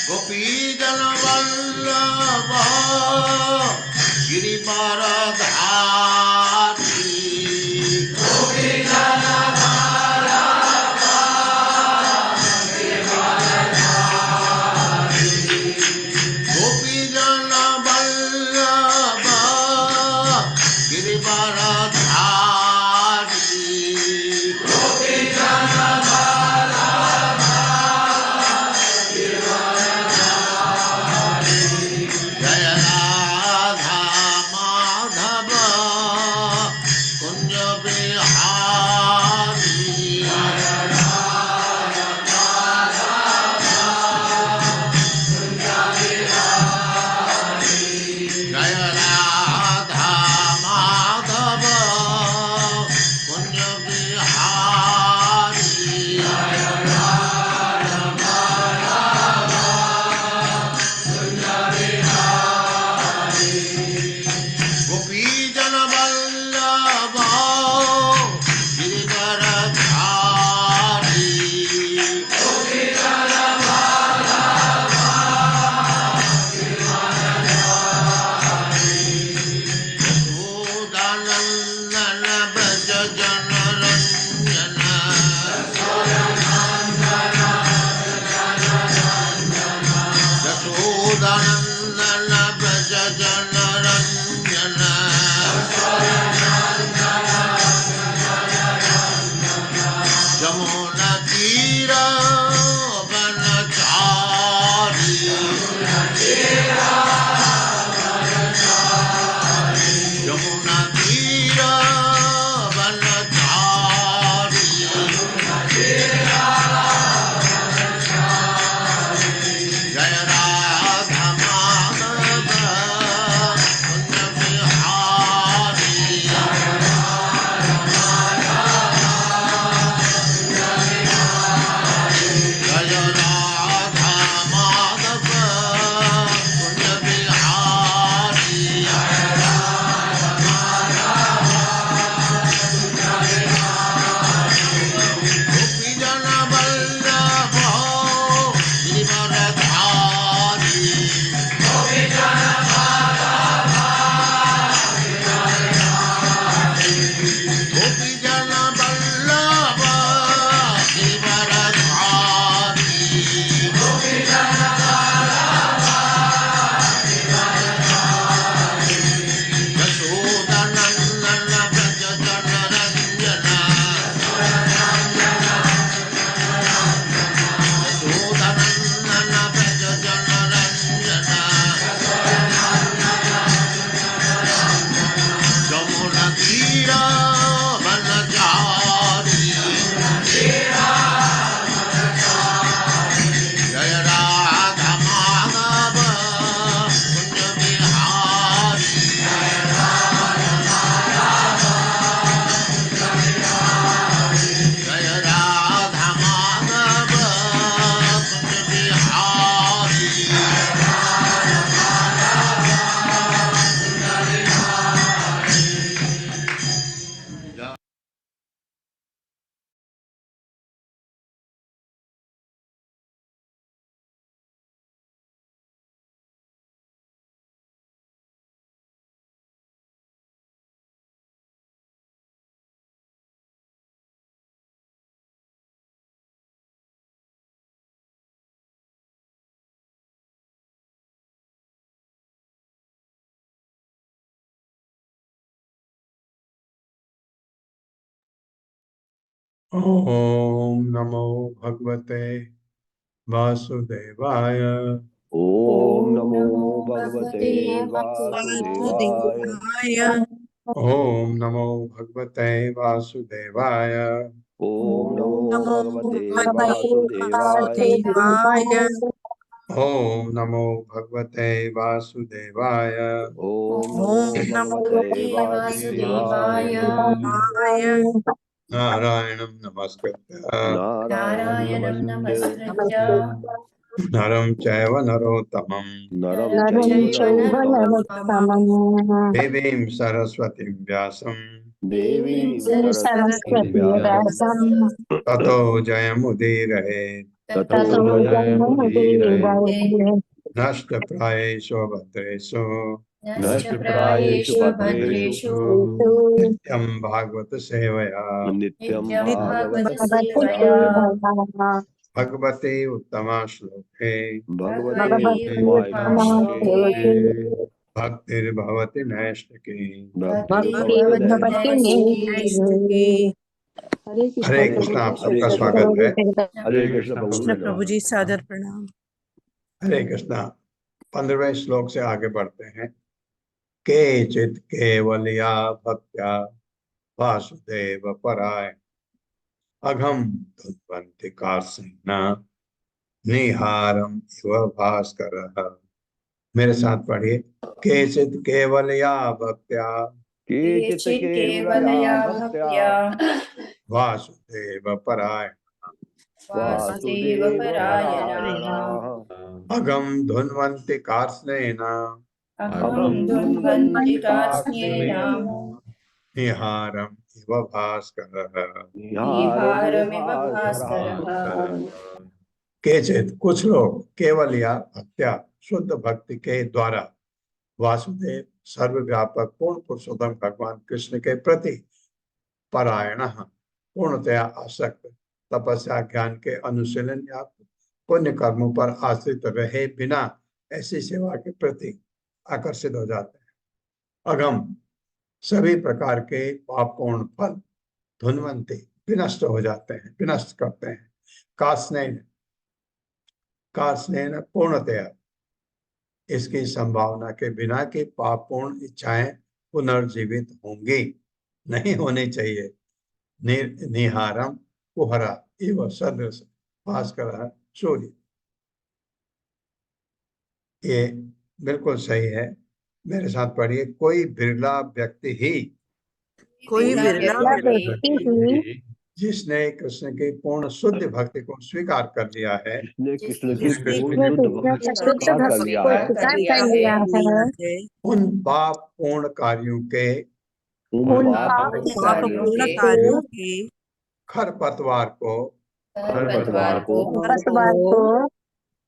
गोपीजन वल्लभ गिरिवरधारी गोपीजन वल्लभ जय राधा माधव कुंज बिहारी जय राधा माधव कुंज बिहारी गोपीजन वल्लभ गिरिवरधारी यशोदानंदन ब्रज जनरंजन यशोदानंदन ब्रज जनरंजन जमुना तीर वनचारी यमुना तीर वनचारी जय राधा माधव कुंज बिहारी जय राधा माधव कुंज बिहारी गोपीजन वल्लभ गिरिवरधारी गोपीजन वल्लभ गिरिवरधारी यशोदानंदन ब्रज जनरंजन यशोदानंदन ब्रज जनरंजन जमुना तीर वनचारी जय राधा माधव कुंज बिहारी जय राधा माधव कुंज बिहारी ओम नमो भगवते वासुदेवाय। ओम नमो भगवते वासुदेवाय। ओम नमो भगवते वासुदेवाय। ओम नमो भगवते वासुदेवाय। ओम नमो भगवते वासुदेवाय। ओम नमो भगवते वासुदेवाय। नारायणं नमस्कृत्य नारायणं नमस्कृत्य नरं चैव नरोत्तमं नरं चैव नरोत्तमं देवीं सरस्वतीं व्यासं देवीं सरस्वती व्यासं व्यासं ततो जयमुदीरये ततो ततो जयमुदीरये जयमुदीरये नष्टप्रायेषु भद्रेषु नष्टप्रायेषु भद्रेषु नित्यं भागवत सेवया नित्यं भगवते भागवत सेवया भगवते उत्तमा श्लोके भगवते भगवती उत्तमायां उत्तमाश्लोके भक्तिर्भवति नैष्ठिकी भक्तिर्भवति भक्तिर्भवति नैष्ठिकी। हरे कृष्णा। आप सबका स्वागत है। हरे कृष्ण प्रभु कृष्ण प्रभु जी सादर प्रणाम। हरे कृष्णा। 15वें श्लोक से आगे बढ़ते हैं। केचित् केवलया भक्त्या वासुदेव पराय अघम धुन्वन्ति कार्ष्णेन निहारम इव भास्करः। मेरे साथ पढ़िए। केचित् केवलया भक्त्या केचित् केवलया भक्त्या वासुदेव पराय वासुदेव परायणाः अघम धुन्वन्ति कार्ष्णेन अहं धुन्वन्ति कार्ष्णेन निहारम इव भास्करः। निहारमिव भास्करः। केचित कुछ लोग केवल या भक्त्या शुद्ध भक्ति के द्वारा वासुदेव सर्वव्यापक पूर्ण पुरुषोत्तम भगवान कृष्ण के प्रति परायण पूर्णतया आसक्त तपस्या ज्ञान के अनुशीलन या पुण्य कर्मों पर आश्रित रहे बिना ऐसी सेवा के प्रति आकर्षित हो जाते हैं। अगम सभी प्रकार के पापपूर्ण फल धुन्वंती विनष्ट हो जाते हैं, विनष्ट करते हैं। कार्ष्णेन पूर्णतया इसकी संभावना के बिना कि पापपूर्ण इच्छाएं पुनर्जीवित होंगी, नहीं होनी चाहिए। निहारम कुहरा इव सदृश भास्कर सूर्य। ये बिल्कुल सही है। मेरे साथ पढ़िए। कोई बिरला व्यक्ति ही व्यक्ति ही जिसने कृष्ण की पूर्ण शुद्ध भक्ति को स्वीकार कर लिया है, जिसने कृष्ण की जिसने पूर्ण शुद्ध कृष्ण भक्ति का को शुद्ध स्वीकार भक्ति कर को लिया स्वीकार है कर लिया है उन पाप पूर्ण कार्यों के उन पाप कार्यों पूर्ण के कार्यों के खरपतवार को खरपतवार को खरपतवार को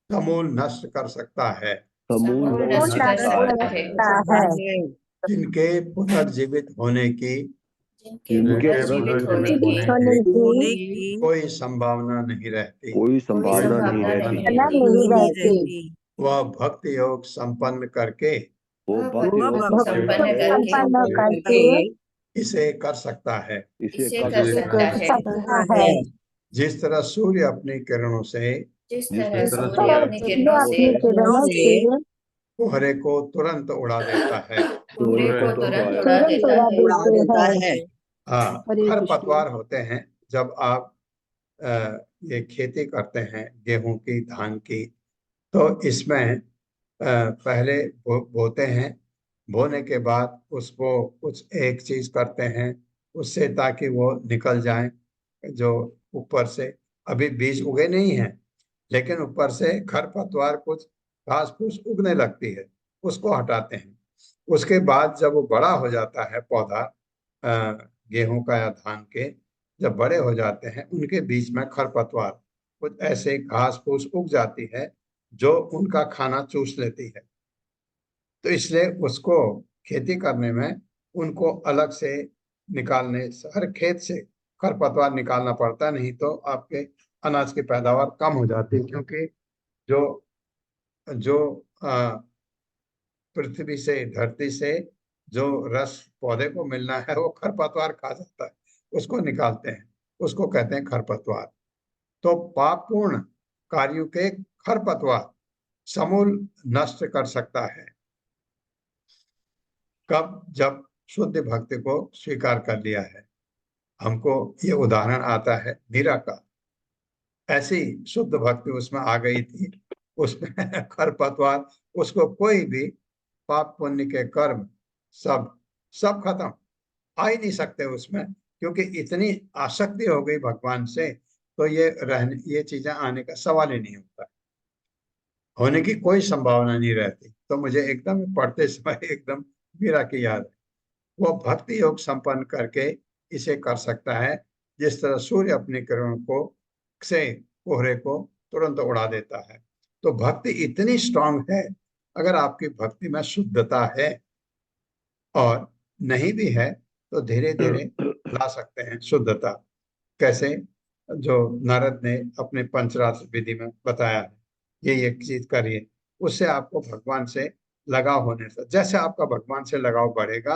समूल नष्ट कर सकता है, समूल नष्ट नष्ट करता कर है। सकता है। जिनके पुनर्जीवित होने की जिनके जीवित पुनर्जीवित होने होने की की कोई संभावना नहीं रहती। कोई संभावना नहीं रहती। कला नहीं रहती। वह भक्ति योग संपन्न करके वो भक्ति वह योग भक्ति संपन्न योग करके संपन्न करके इसे कर सकता है। इसे कर कर सकता है। जिस तरह सूर्य अपनी किरणों से जिस तरह तो सूर्य अपनी किरणों अपनी से किरणों से कोहरे को तुरंत उड़ा देता है। सूर्य को तुरंत तुरंत उड़ा देते हैं। हाँ, हरे खरपतवार होते हैं। जब आप ये खेती करते हैं गेहूं की, धान की, तो इसमें पहले बोते हैं। बोने के बाद उसको कुछ एक चीज करते हैं उससे ताकि वो निकल जाए। जो ऊपर से अभी बीज उगे नहीं हैं, लेकिन ऊपर से खरपतवार कुछ घास फूस उगने लगती है, उसको हटाते हैं। उसके बाद जब वो बड़ा हो जाता है पौधा गेहूं का या धान के, जब बड़े हो जाते हैं उनके बीच में खरपतवार कुछ ऐसे घास फूस उग जाती है जो उनका खाना चूस लेती है। तो इसलिए उसको खेती करने में उनको अलग से निकालने, हर खेत से खरपतवार निकालना पड़ता है, नहीं तो आपके अनाज की पैदावार कम हो जाती है। क्योंकि जो जो पृथ्वी से, धरती से जो रस पौधे को मिलना है वो खरपतवार खा जाता है, उसको निकालते हैं, उसको कहते हैं खरपतवार। तो पापपूर्ण कार्यों के खरपतवार समूल नष्ट कर सकता है। कब? जब शुद्ध भक्ति को स्वीकार कर लिया है। हमको ये उदाहरण आता है मीरा का। ऐसी शुद्ध भक्ति उसमें आ गई थी, उसमें खरपतवार, उसको कोई भी पाप पुण्य के कर्म सब खत्म, आ ही नहीं सकते उसमें, क्योंकि इतनी आसक्ति हो गई भगवान से। तो ये चीजें आने का सवाल ही नहीं होता, होने की कोई संभावना नहीं रहती। तो मुझे एकदम पढ़ते समय एकदम मीरा की याद है। वह भक्ति योग संपन्न करके इसे कर सकता है, जिस तरह सूर्य अपनी किरणों को से कोहरे को तुरंत उड़ा देता है। तो भक्ति इतनी स्ट्रांग है, अगर आपकी भक्ति में शुद्धता है और नहीं भी है तो धीरे धीरे ला सकते हैं शुद्धता। कैसे? जो नारद ने अपने पंचरात्र विधि में बताया है, ये चीज करिए, उससे आपको भगवान से लगाव होने से, जैसे आपका भगवान से लगाव बढ़ेगा,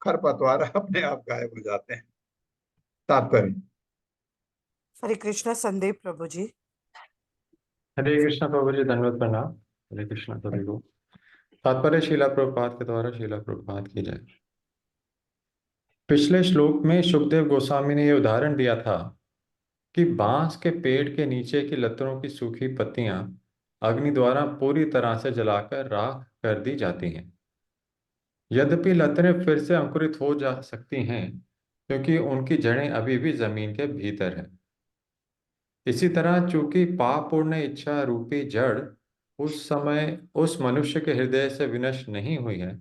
खरपतवार अपने आप गायब हो जाते हैं। तात्पर्य। हरे कृष्णा संदीप प्रभु जी। हरे कृष्णा प्रभु जी, धन्यवाद प्रणाम। हरे कृष्णा सभी को। तात्पर्य शिला प्रभुपाद के द्वारा शिला प्रभुपाद की जाए। पिछले श्लोक में सुखदेव गोस्वामी ने यह उदाहरण दिया था कि बांस के पेड़ के नीचे की लताओं की सूखी पत्तियां अग्नि द्वारा पूरी तरह से जलाकर राख कर दी जाती हैं। यद्यपि लताएं फिर से अंकुरित हो जा सकती हैं, क्योंकि उनकी जड़ें अभी भी जमीन के भीतर हैं। इसी तरह चूंकि पाप पूर्ण इच्छा रूपी जड़ उस समय उस मनुष्य के हृदय से विनष्ट नहीं हुई है,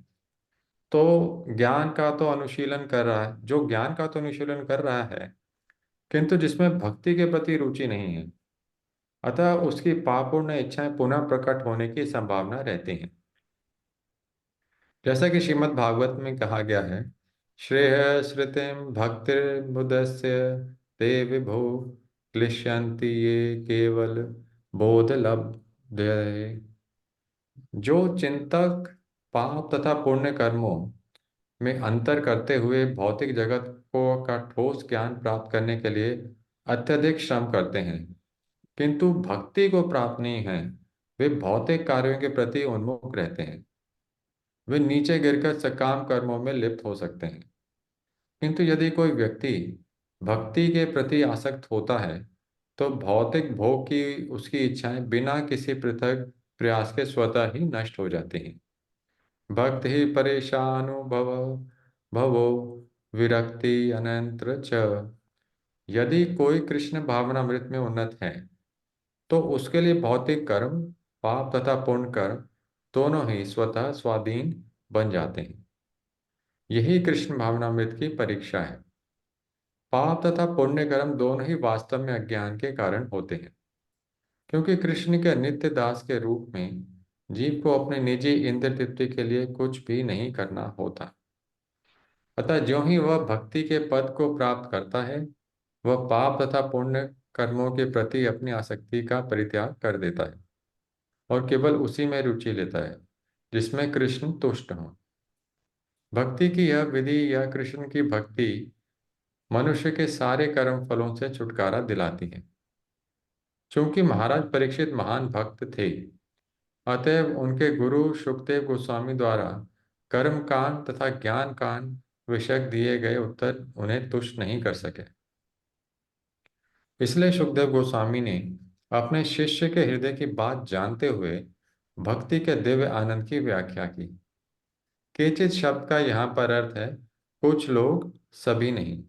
तो ज्ञान का तो अनुशीलन कर रहा है जो ज्ञान का तो अनुशीलन कर रहा है, किंतु जिसमें भक्ति के प्रति रुचि नहीं है, अतः उसकी पापपूर्ण इच्छाएं पुनः प्रकट होने की संभावना रहती हैं। जैसा कि श्रीमद् भागवत में कहा गया है, श्रेय श्रुतिम भक्तिर्मुदस्य ते विभो क्लिश्यन्ति ये केवल बोध लब्धये। जो चिंतक पाप तथा पुण्य कर्मों में अंतर करते हुए भौतिक जगत को का ठोस ज्ञान प्राप्त करने के लिए अत्यधिक श्रम करते हैं, किंतु भक्ति को प्राप्त नहीं है, वे भौतिक कार्यों के प्रति उन्मुख रहते हैं। वे नीचे गिरकर सकाम कर्मों में लिप्त हो सकते हैं। किंतु यदि कोई व्यक्ति भक्ति के प्रति आसक्त होता है, तो भौतिक भोग की उसकी इच्छाएं बिना किसी पृथक प्रयास के स्वतः ही नष्ट हो जाती हैं। भक्त ही परेशानुभव भवो विरक्ति अनंत्र च। यदि कोई कृष्ण भावनामृत में उन्नत है, तो उसके लिए भौतिक कर्म, पाप तथा पुण्य कर्म दोनों ही स्वतः स्वाधीन बन जाते हैं। यही कृष्ण भावनामृत की परीक्षा है। पाप तथा पुण्य कर्म दोनों ही वास्तव में अज्ञान के कारण होते हैं, क्योंकि कृष्ण के नित्य दास के रूप में जीव को अपने निजी इंद्र तृप्ति के लिए कुछ भी नहीं करना होता। अतः ज्यों ही वह भक्ति के पद को प्राप्त करता है, वह पाप तथा पुण्य कर्मों के प्रति अपनी आसक्ति का परित्याग कर देता है और केवल उसी में रुचि लेता है जिसमें कृष्ण तुष्ट हो। भक्ति की यह विधि या कृष्ण की भक्ति मनुष्य के सारे कर्म फलों से छुटकारा दिलाती है। चूंकि महाराज परीक्षित महान भक्त थे, अतएव उनके गुरु सुखदेव गोस्वामी द्वारा कर्म कांड तथा ज्ञान कांड विषयक दिए गए उत्तर उन्हें तुष्ट नहीं कर सके। इसलिए सुखदेव गोस्वामी ने अपने शिष्य के हृदय की बात जानते हुए भक्ति के दिव्य आनंद की व्याख्या की। केचित शब्द का यहाँ पर अर्थ है कुछ लोग, सभी नहीं।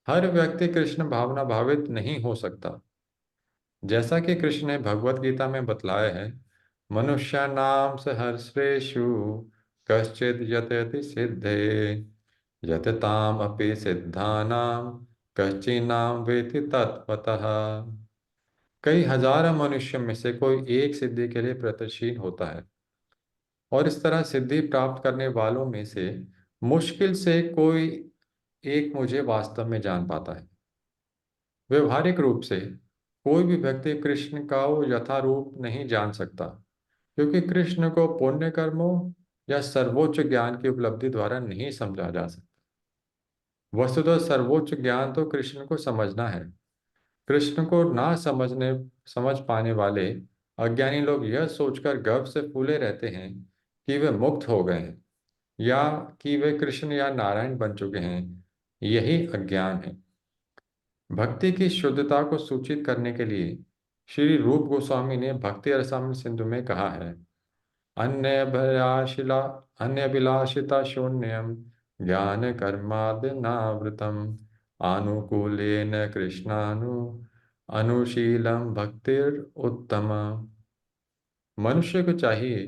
हर व्यक्ति कृष्ण भावना भावित नहीं हो सकता। जैसा कि कृष्ण ने भगवत गीता में बतलाया है, मनुष्य नाम सहस्रेषु कश्चिद यतति सिद्धे यतताम अपि सिद्धानाम कश्चिनाम वेति तत्वतः। कई हजार मनुष्य में से कोई एक सिद्धि के लिए प्रयत्नशील होता है, और इस तरह सिद्धि प्राप्त करने वालों में से मुश्किल से कोई एक मुझे वास्तव में जान पाता है। व्यवहारिक रूप से कोई भी व्यक्ति कृष्ण का यथारूप नहीं जान सकता, क्योंकि कृष्ण को पुण्य कर्मों या सर्वोच्च ज्ञान की उपलब्धि द्वारा नहीं समझा जा सकता। वस्तुतः सर्वोच्च ज्ञान तो कृष्ण को समझना है। कृष्ण को ना समझ पाने वाले अज्ञानी लोग यह सोचकर गर्व से फूले रहते हैं कि वे मुक्त हो गए हैं या कि वे कृष्ण या नारायण बन चुके हैं। यही अज्ञान है। भक्ति की शुद्धता को सूचित करने के लिए श्री रूप गोस्वामी ने भक्ति रसामृत सिंधु में कहा है, अन्य अभिलाषिता शून्यम ज्ञान कर्मादनावृतम आनुकूलेन कृष्णानु अनुशीलम भक्तिर उत्तम। मनुष्य को चाहिए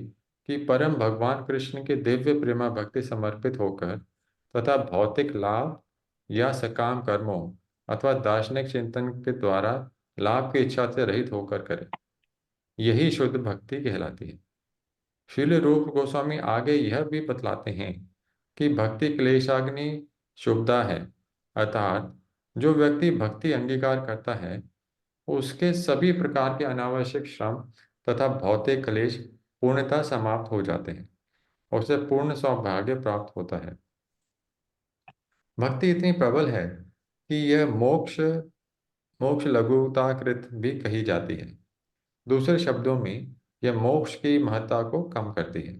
कि परम भगवान कृष्ण के दिव्य प्रेमा भक्ति समर्पित होकर तथा भौतिक लाभ या सकाम कर्मों अथवा दार्शनिक चिंतन के द्वारा लाभ की इच्छा से रहित होकर करे, यही शुद्ध भक्ति कहलाती है। श्रील रूप गोस्वामी आगे यह भी बतलाते हैं कि भक्ति क्लेशाग्नि शुभदा है, अर्थात जो व्यक्ति भक्ति अंगीकार करता है उसके सभी प्रकार के अनावश्यक श्रम तथा भौतिक क्लेश पूर्णतः समाप्त हो जाते हैं और उसे पूर्ण सौभाग्य प्राप्त होता है। भक्ति इतनी प्रबल है कि यह मोक्ष मोक्ष लघुताकृत भी कही जाती है। दूसरे शब्दों में यह मोक्ष की महत्ता को कम करती है।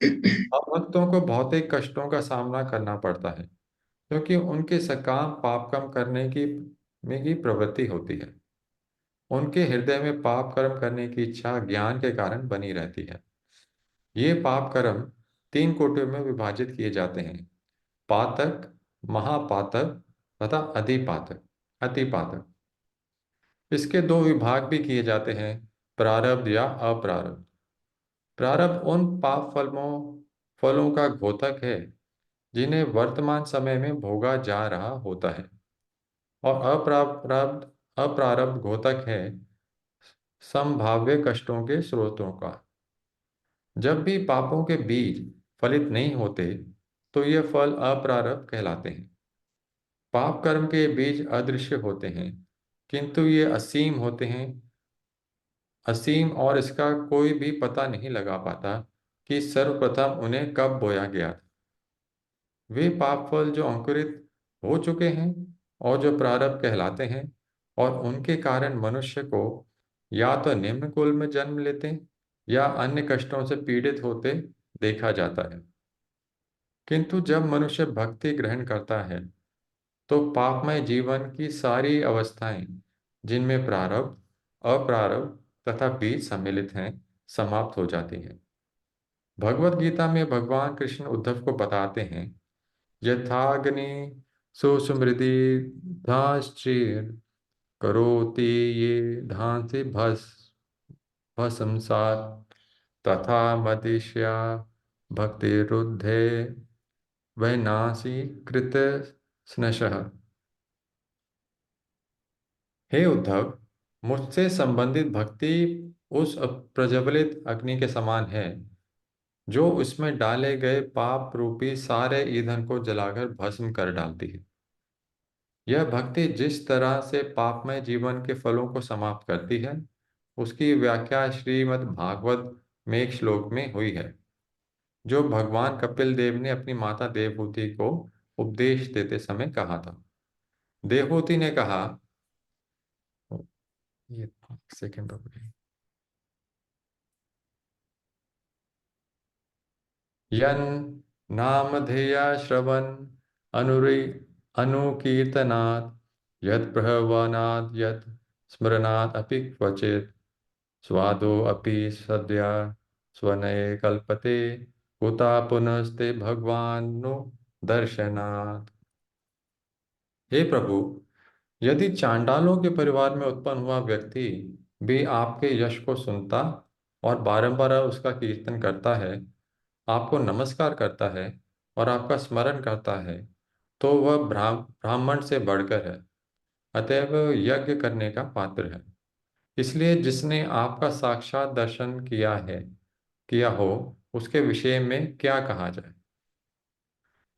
अब भक्तों को भौतिक कष्टों का सामना करना पड़ता है क्योंकि उनके सकाम पाप कम करने की प्रवृत्ति होती है। उनके हृदय में पाप कर्म करने की इच्छा ज्ञान के कारण बनी रहती है। ये पाप कर्म 3 कोटियों में विभाजित किए जाते हैं: पातक, महापातक तथा अधिपातक, अतिपातक। इसके 2 विभाग भी किए जाते हैं: प्रारब्ध या अप्रारब्ध। प्रारब्ध उन पाप फलों का घोतक है जिन्हें वर्तमान समय में भोगा जा रहा होता है, और अप्रारब्ध अप्रारब्ध घोतक है संभाव्य कष्टों के स्रोतों का। जब भी पापों के बीज फलित नहीं होते तो ये फल अप्रारब्ध कहलाते हैं। पाप कर्म के बीज अदृश्य होते हैं किंतु ये असीम होते हैं, असीम, और इसका कोई भी पता नहीं लगा पाता कि सर्वप्रथम उन्हें कब बोया गया था। वे पाप फल जो अंकुरित हो चुके हैं और जो प्रारब्ध कहलाते हैं, और उनके कारण मनुष्य को या तो निम्न कुल में जन्म लेते या अन्य कष्टों से पीड़ित होते देखा जाता है। किंतु जब मनुष्य भक्ति ग्रहण करता है तो पापमय जीवन की सारी अवस्थाएं जिनमें प्रारब्ध, अप्रारब्ध तथा बीज सम्मिलित हैं, समाप्त हो जाती हैं। भगवत गीता में भगवान कृष्ण उद्धव को बताते हैं, यथाग्नि सुसमृद्धि धाश्चीर करोति ये धांसि भस्मसात् तथा मदिष्या भक्तिरुद्धे वैनाशी कृत स्नशः। हे उद्धव, मुझसे संबंधित भक्ति उस प्रज्वलित अग्नि के समान है जो उसमें डाले गए पाप रूपी सारे ईंधन को जलाकर भस्म कर डालती है। यह भक्ति जिस तरह से पापमय जीवन के फलों को समाप्त करती है उसकी व्याख्या श्रीमद् भागवत में एक श्लोक में हुई है जो भगवान कपिल देव ने अपनी माता देवहूति को उपदेश देते समय कहा था। देवहूति ने कहा, ये सेकंड यन नामधेया श्रवण अनुरी अनुकीर्तनात् यत् प्रहवनात् यत् स्मरणात् अपि क्वचित् स्वादो अपि सद्या स्वनये कल्पते कुता पुनस्ते भगवानु दर्शनात्। हे प्रभु, यदि चांडालों के परिवार में उत्पन्न हुआ व्यक्ति भी आपके यश को सुनता और बारंबार उसका कीर्तन करता है, आपको नमस्कार करता है और आपका स्मरण करता है, तो वह ब्राह्मण से बढ़कर है, अतएव यज्ञ करने का पात्र है। इसलिए जिसने आपका साक्षात दर्शन किया हो उसके विषय में क्या कहा जाए।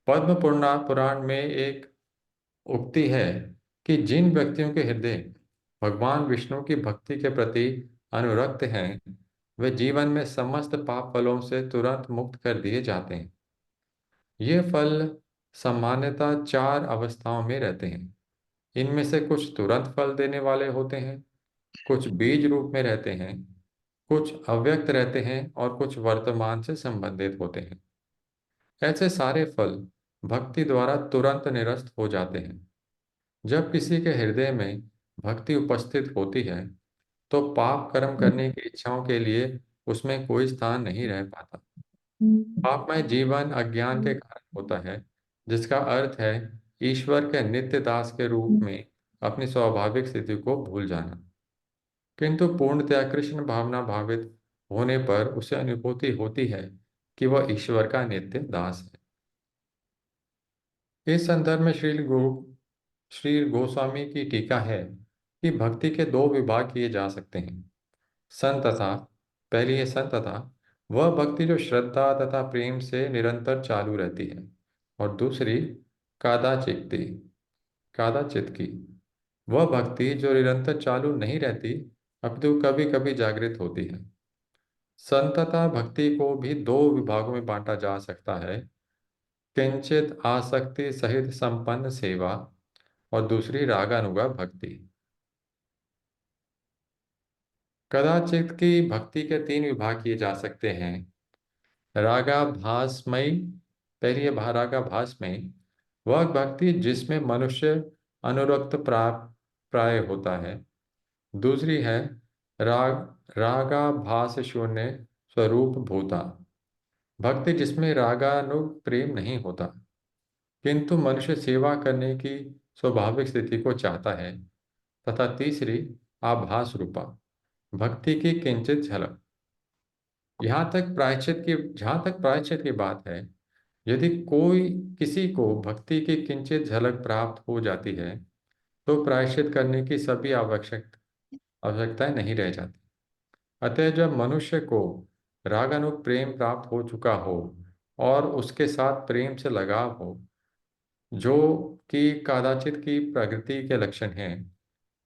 पद्म पुराण में एक उक्ति है कि जिन व्यक्तियों के हृदय भगवान विष्णु की भक्ति के प्रति अनुरक्त हैं, वे जीवन में समस्त पाप फलों से तुरंत मुक्त कर दिए जाते हैं। ये फल सामान्यतः 4 अवस्थाओं में रहते हैं। इनमें से कुछ तुरंत फल देने वाले होते हैं, कुछ बीज रूप में रहते हैं, कुछ अव्यक्त रहते हैं और कुछ वर्तमान से संबंधित होते हैं। ऐसे सारे फल भक्ति द्वारा तुरंत निरस्त हो जाते हैं। जब किसी के हृदय में भक्ति उपस्थित होती है तो पाप कर्म करने की इच्छाओं के लिए उसमें कोई स्थान नहीं रह पाता। पापमय जीवन अज्ञान के कारण होता है, जिसका अर्थ है ईश्वर के नित्य दास के रूप में अपनी स्वाभाविक स्थिति को भूल जाना। किंतु पूर्णतया कृष्ण भावना भावित होने पर उसे अनुभूति होती है कि वह ईश्वर का नित्य दास है। इस संदर्भ में श्री गोस्वामी की टीका है कि भक्ति के दो विभाग किए जा सकते हैं। संतता, पहली है संतता, वह भक्ति जो श्रद्धा तथा प्रेम से निरंतर चालू रहती है, और दूसरी कादाचित्ती, कादाचित की, वह भक्ति जो निरंतर चालू नहीं रहती अपितु कभी कभी जागृत होती है। संतता भक्ति को भी दो विभागों में बांटा जा सकता है, किंचित आसक्ति सहित संपन्न सेवा और दूसरी रागानुगा भक्ति। कदाचित की भक्ति के तीन विभाग किए जा सकते हैं। रागाभासमयी, पहली है रागाभासमयी, वह भक्ति जिसमें मनुष्य अनुरक्त प्राय होता है। दूसरी है रागाभास शून्य स्वरूप भूता, भक्ति जिसमें रागानुग प्रेम नहीं होता, किंतु मनुष्य सेवा करने की स्वाभाविक स्थिति को चाहता है। तथा तीसरी आभास रूपा, भक्ति की किंचित झलक। जहाँ तक प्रायश्चित की बात है, यदि किसी को भक्ति की किंचित झलक प्राप्त हो जाती है तो प्रायश्चित करने की सभी आवश्यकताएं नहीं रह जाती। अतः जब मनुष्य को रागानुग प्रेम प्राप्त हो चुका हो और उसके साथ प्रेम से लगाव हो, जो कि कदाचित की प्रकृति के लक्षण हैं,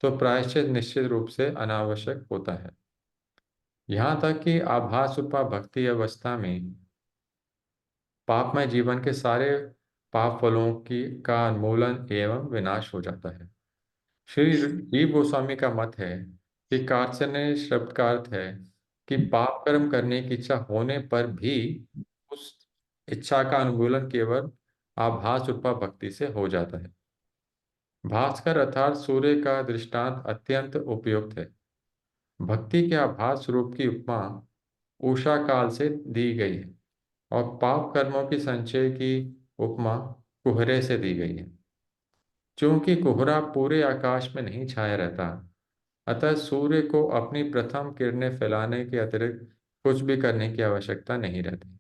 तो प्रायश्चित निश्चित रूप से अनावश्यक होता है। यहाँ तक कि आभास रूपा भक्ति अवस्था में पापमय जीवन के सारे पाप फलों का उन्मूलन एवं विनाश हो जाता है। श्री जीव गोस्वामी का मत है कि कार्त्स्य शब्द का अर्थ है कि पाप कर्म करने की इच्छा होने पर भी उस इच्छा का उन्मूलन केवल आभास रूपा भक्ति से हो जाता है। भास्कर अर्थात सूर्य का दृष्टांत अत्यंत उपयुक्त है। भक्ति के आभास रूप की उपमा उषा काल से दी गई है और पाप कर्मों की संचय की उपमा कोहरे से दी गई है। चूंकि कोहरा पूरे आकाश में नहीं छाया रहता, अतः सूर्य को अपनी प्रथम किरणें फैलाने के अतिरिक्त कुछ भी करने की आवश्यकता नहीं रहती।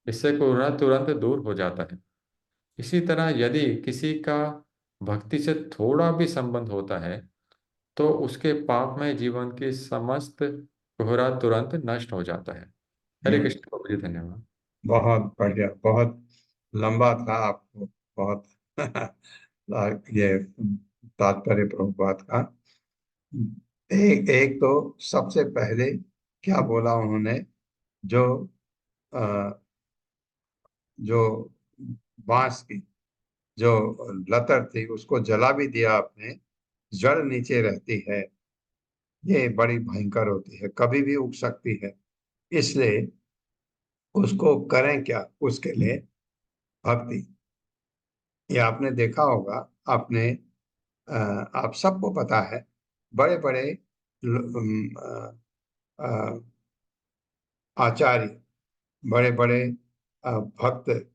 इससे कोहरा तुरंत दूर हो जाता है। इसी तरह यदि किसी का भक्ति से थोड़ा भी संबंध होता है तो उसके पापमय जीवन की समस्त कोहरा तुरंत नष्ट हो जाता है। हरे कृष्ण प्रभु जी, धन्यवाद। बहुत बढ़िया, बहुत लंबा था, आपको बहुत ये तात्पर्य प्रभुपाद का। एक तो सबसे पहले क्या बोला उन्होंने, जो अ, जो बांस की जो लतर थी उसको जला भी दिया आपने, जड़ नीचे रहती है, ये बड़ी भयंकर होती है, कभी भी उग सकती है। इसलिए उसको करें क्या, उसके लिए भक्ति। ये आपने देखा होगा, आपने आप सबको पता है, बड़े बड़े आचार्य, बड़े बड़े भक्त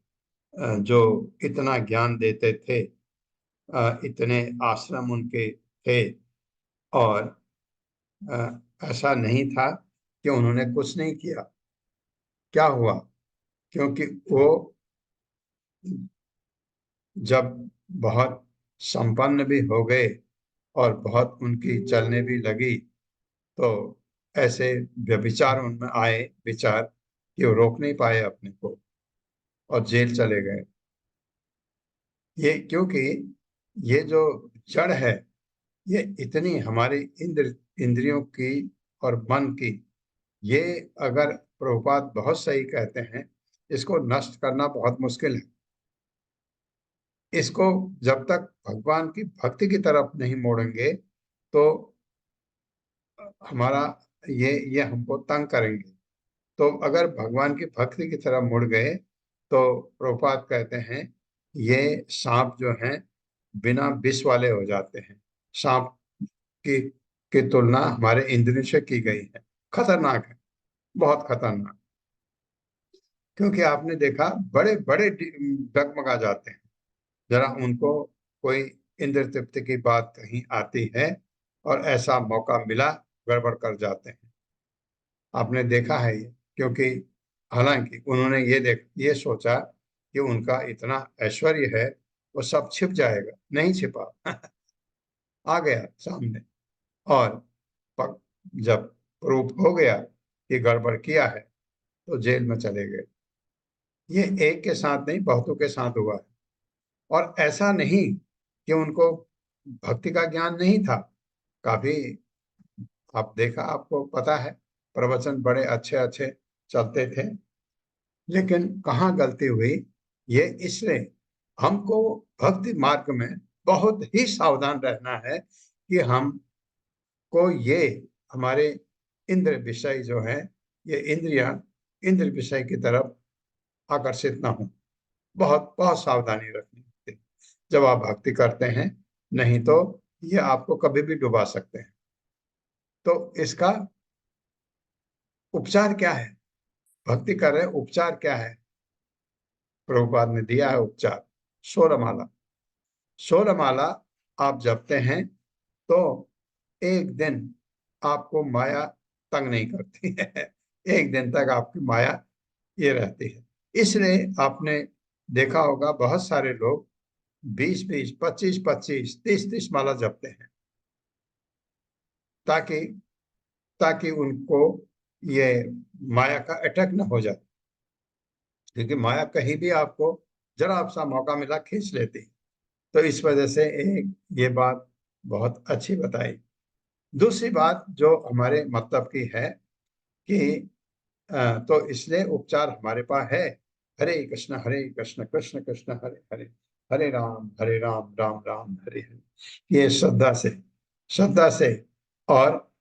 जो इतना ज्ञान देते थे, इतने आश्रम उनके थे, और ऐसा नहीं था कि उन्होंने कुछ नहीं किया। क्या हुआ? क्योंकि वो जब बहुत संपन्न भी हो गए और बहुत उनकी चलने भी लगी, तो ऐसे व्यभिचार उनमें आए विचार कि वो रोक नहीं पाए अपने को और जेल चले गए। ये क्योंकि ये जो जड़ है, ये इतनी हमारी इंद्रियों की और मन की, ये अगर प्रभुपाद बहुत सही कहते हैं, इसको नष्ट करना बहुत मुश्किल है। इसको जब तक भगवान की भक्ति की तरफ नहीं मोड़ेंगे तो हमारा ये हमको तंग करेंगे। तो अगर भगवान की भक्ति की तरफ मुड़ गए तो प्रभुपाद कहते हैं ये सांप जो हैं बिना विष वाले हो जाते हैं। सांप की तुलना हमारे इंद्रियों से की गई है। खतरनाक है, बहुत खतरनाक। क्योंकि आपने देखा बड़े बड़े डगमगा जाते हैं, जरा उनको कोई इंद्र तृप्ति की बात कहीं आती है और ऐसा मौका मिला, गड़बड़ कर जाते हैं। आपने देखा है ये, क्योंकि हालांकि उन्होंने ये सोचा कि उनका इतना ऐश्वर्य है वो सब छिप जाएगा, नहीं छिपा आ गया सामने। और जब प्रूफ हो गया कि गड़बड़ किया है तो जेल में चले गए। ये एक के साथ नहीं, बहुतों के साथ हुआ है। और ऐसा नहीं कि उनको भक्ति का ज्ञान नहीं था, काफी आप देखा, आपको पता है, प्रवचन बड़े अच्छे अच्छे चलते थे, लेकिन कहाँ गलती हुई, ये इसलिए हमको भक्ति मार्ग में बहुत ही सावधान रहना है कि हमको ये हमारे इंद्र विषय जो है, ये इंद्रियां इंद्र विषय की तरफ आकर्षित ना हो। बहुत बहुत सावधानी रखनी होती है जब आप भक्ति करते हैं, नहीं तो ये आपको कभी भी डुबा सकते हैं। तो इसका उपचार क्या है? भक्ति कर रहे, उपचार क्या है? प्रभुपाद ने दिया है उपचार, सोलमाला। सोलमाला आप जपते हैं तो एक दिन आपको माया तंग नहीं करती है एक दिन तक आपकी माया ये रहती है। इसलिए आपने देखा होगा बहुत सारे लोग 20-20, 25-25, 30-30 माला जपते हैं, ताकि ताकि उनको ये माया का अटैक न हो जाए, क्योंकि माया कहीं भी आपको जरा सा मौका मिला खींच लेती। तो इस वजह से एक ये बात बहुत अच्छी बताई। दूसरी बात जो हमारे मतलब की है कि तो इसलिए उपचार हमारे पास है, हरे कृष्ण कृष्ण कृष्ण हरे हरे, हरे राम राम राम हरे हरे। ये श्रद्धा से और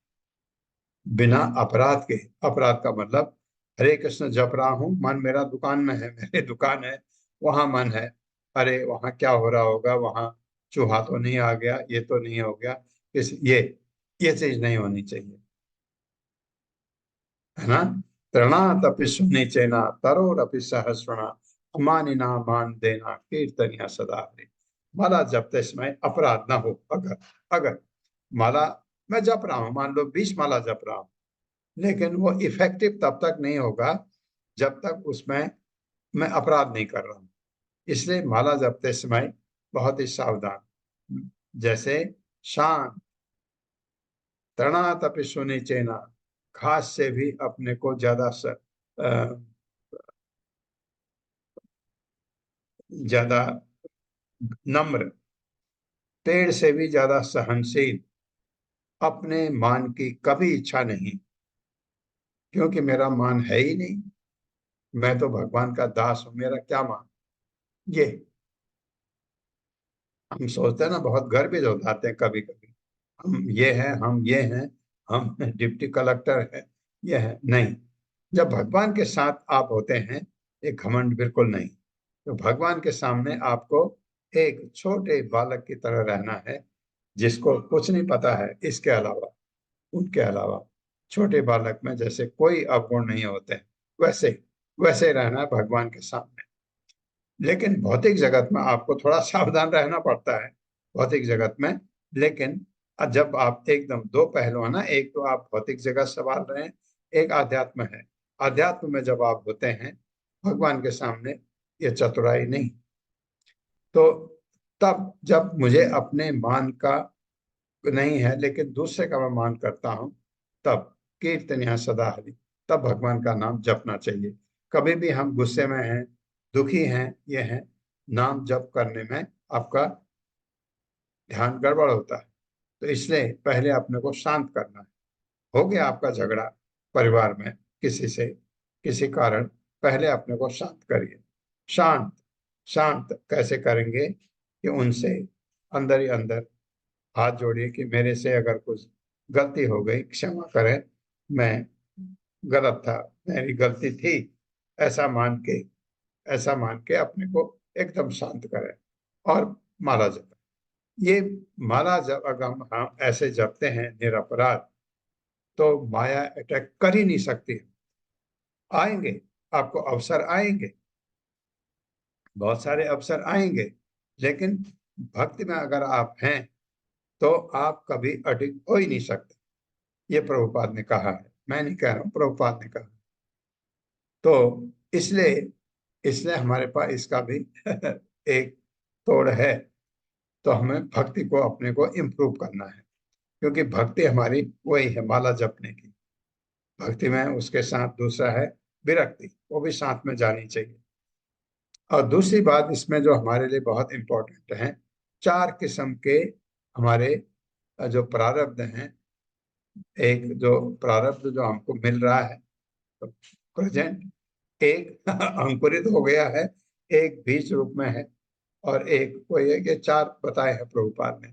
बिना अपराध के। अपराध का मतलब, हरे कृष्ण जप रहा हूं, मन मेरा दुकान में है, मेरे दुकान है, वहां मन है, अरे वहां क्या हो रहा होगा, वहां चूहा तो नहीं आ गया, ये तो नहीं हो गया, इस ये चीज नहीं होनी चाहिए, है ना। तृणातपि सुनिचेना तरोरपि सहस्रणा अमानिना मान देना कीर्तनिया सदा हरे। माला जपते समय अपराध ना हो। अगर माला मैं जप रहा हूं, मान लो 20 माला जप रहा हूं, लेकिन वो इफेक्टिव तब तक नहीं होगा जब तक उसमें मैं अपराध नहीं कर रहा हूं। इसलिए माला जपते समय बहुत ही सावधान, जैसे शांत, तृणातपि सुनिचेना, घास से भी अपने को ज्यादा नम्र, पेड़ से भी ज्यादा सहनशील, अपने मान की कभी इच्छा नहीं, क्योंकि मेरा मान है ही नहीं, मैं तो भगवान का दास हूं, मेरा क्या मान। ये हम सोचते हैं ना, बहुत गर्वित हो जाते हैं कभी कभी, हम ये हैं, हम ये हैं, हम डिप्टी कलेक्टर है, ये है नहीं। जब भगवान के साथ आप होते हैं, एक घमंड बिल्कुल नहीं। तो भगवान के सामने आपको एक छोटे बालक की तरह रहना है, जिसको कुछ नहीं पता है इसके अलावा, उनके अलावा। छोटे बालक में जैसे कोई अवगुण नहीं होते हैं, वैसे वैसे रहना है भगवान के सामने। लेकिन भौतिक जगत में आपको थोड़ा सावधान रहना पड़ता है, भौतिक जगत में। लेकिन जब आप एकदम दो पहलू है ना, एक तो आप भौतिक जगत संभाल रहे हैं, एक आध्यात्म है। आध्यात्म में जब आप होते हैं भगवान के सामने, ये चतुराई नहीं। तो तब जब मुझे अपने मान का नहीं है, लेकिन दूसरे का मैं मान करता हूं, तब कीर्तनिया सदा हरि, तब भगवान का नाम जपना चाहिए। कभी भी हम गुस्से में हैं, दुखी हैं, ये हैं, नाम जप करने में आपका ध्यान गड़बड़ होता है। तो इसलिए पहले अपने को शांत करना है। हो गया आपका झगड़ा परिवार में किसी से, किसी कारण, पहले अपने को शांत करिए। शांत शांत कैसे करेंगे कि उनसे अंदर ही अंदर हाथ जोड़िए कि मेरे से अगर कुछ गलती हो गई, क्षमा करें, मैं गलत था, मेरी गलती थी, ऐसा मान के ऐसा मान के अपने को एकदम शांत करें और माला जप। ये माला जब अगर हम ऐसे जपते हैं निरपराध, तो माया अटैक कर ही नहीं सकती। आएंगे, आपको अवसर आएंगे, बहुत सारे अवसर आएंगे, लेकिन भक्ति में अगर आप हैं तो आप कभी अडिग हो ही नहीं सकते। ये प्रभुपाद ने कहा है, मैं नहीं कह रहा हूं, प्रभुपाद ने कहा। तो इसलिए इसलिए हमारे पास इसका भी एक तोड़ है, तो हमें भक्ति को अपने को इम्प्रूव करना है, क्योंकि भक्ति हमारी वही है माला जपने की। भक्ति में उसके साथ दूसरा है विरक्ति, वो भी साथ में जानी चाहिए। और दूसरी बात इसमें जो हमारे लिए बहुत इंपॉर्टेंट है, 4 किस्म के हमारे जो प्रारब्ध हैं, एक जो प्रारब्ध जो हमको मिल रहा है प्रेजेंट, एक अंकुरित हो गया है, एक बीज रूप में है, और एक कोई है। ये 4 बताए हैं प्रभुपाद ने।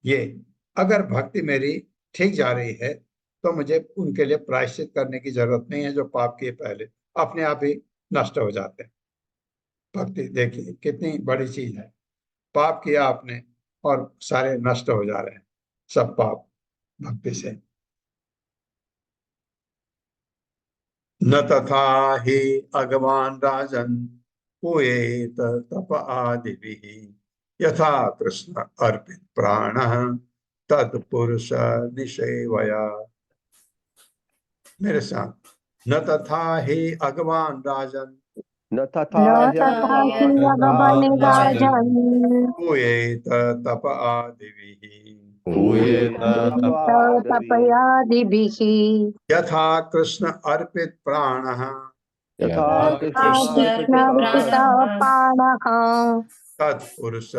ये अगर भक्ति मेरी ठीक जा रही है तो मुझे उनके लिए प्रायश्चित करने की जरूरत नहीं है, जो पाप किए पहले अपने आप ही नष्ट हो जाते हैं। भक्ति देखिए कितनी बड़ी चीज है, पाप किया आपने और सारे नष्ट हो जा रहे हैं सब पाप भक्ति से। न तथा ही अगवान राजन पूयेत तप आदिभिः यथा कृष्ण अर्पित प्राणः तत्पुरुष निषेवया। मेरे साथ, न तथा ही अगवान राजन न तथा न हि तथा हि अगवान् अगमने राजन् पूयेत तप आदिभिः पूयेत तप तपयादिभिः यथा कृष्ण अर्पित प्राणः यथा कृष्ण कृष्णार्पिता प्राणः तत्पुरुष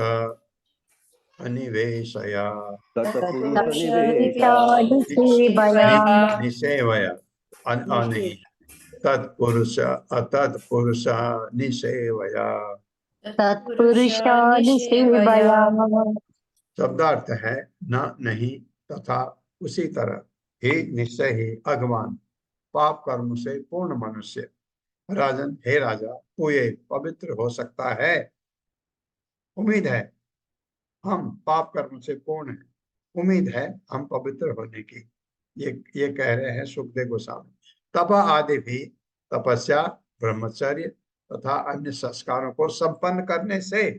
अनिवेशया तत्पुरुष निसेवया निसेवया नहीं तत्पुरुष अतत्पुरुष निसेवया। तत्पुरुष निसेवया। शब्दार्थ है न नहीं तथा उसी तरह ही निश्चय ही अगवान पाप कर्म से पूर्ण मनुष्य राजन हे राजा पूये पवित्र हो सकता है। उम्मीद है हम पाप कर्म से पूर्ण हैं, उम्मीद है हम पवित्र होने की। ये कह रहे हैं सुखदेव गोस्वामी। तप आदि भी तपस्या ब्रह्मचर्य तथा अन्य संस्कारों को संपन्न करने से,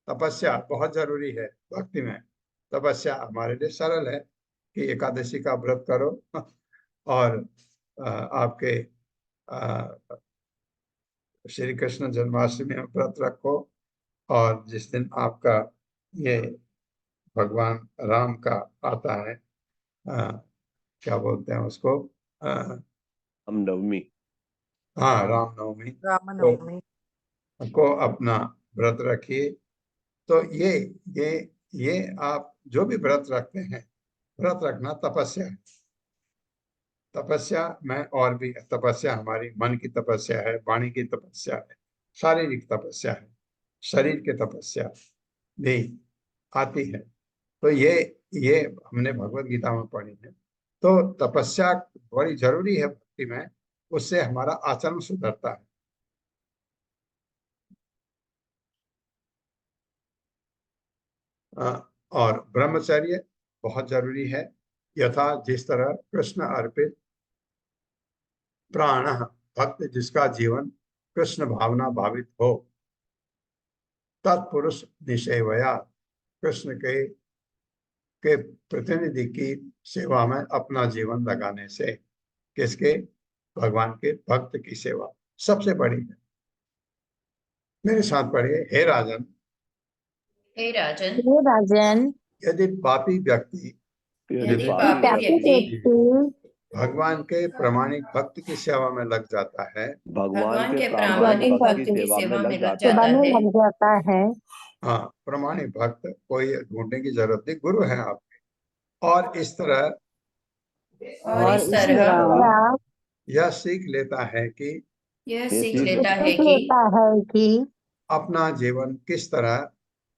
तपस्या बहुत जरूरी है भक्ति में। तपस्या हमारे लिए सरल है कि एकादशी का व्रत करो और आपके श्री कृष्ण जन्माष्टमी में व्रत रखो, और जिस दिन आपका ये भगवान राम का आता है क्या बोलते हैं उसको, हम नवमी, हाँ रामनवमी, रामनवमी। को अपना व्रत रखिए। तो ये आप जो भी व्रत रखते हैं, व्रत रखना तपस्या है। तपस्या में और भी तपस्या हमारी मन की तपस्या है, वाणी की तपस्या है, शारीरिक तपस्या है, शरीर की तपस्या भी आती है। तो ये हमने भगवत गीता में पढ़ी है। तो तपस्या बड़ी जरूरी है भक्ति में, उससे हमारा आचरण सुधरता है। और ब्रह्मचर्य बहुत जरूरी है। यथा जिस तरह कृष्ण अर्पित प्राण भक्त जिसका जीवन कृष्ण भावना भावित हो, तत्पुरुष निषेवया कृष्ण के प्रतिनिधि की सेवा में अपना जीवन लगाने से, किसके, भगवान के भक्त की सेवा सबसे बड़ी है। मेरे साथ पढ़िए, हे राजन हे राजन, हे राजन, यदि पापी व्यक्ति यदि पापी पापी व्यक्ति भगवान के प्रामाणिक भक्त की सेवा में लग जाता है, भगवान के प्रामाणिक प्रामाणिक भक्त की सेवा में लग जाता है। लग जाता है। हाँ प्रामाणिक भक्त कोई ढूंढने की जरूरत नहीं, गुरु है आपके। और इस तरह यह सीख लेता है कि यह ये सीख सीख लेता है लेता है कि अपना जीवन किस तरह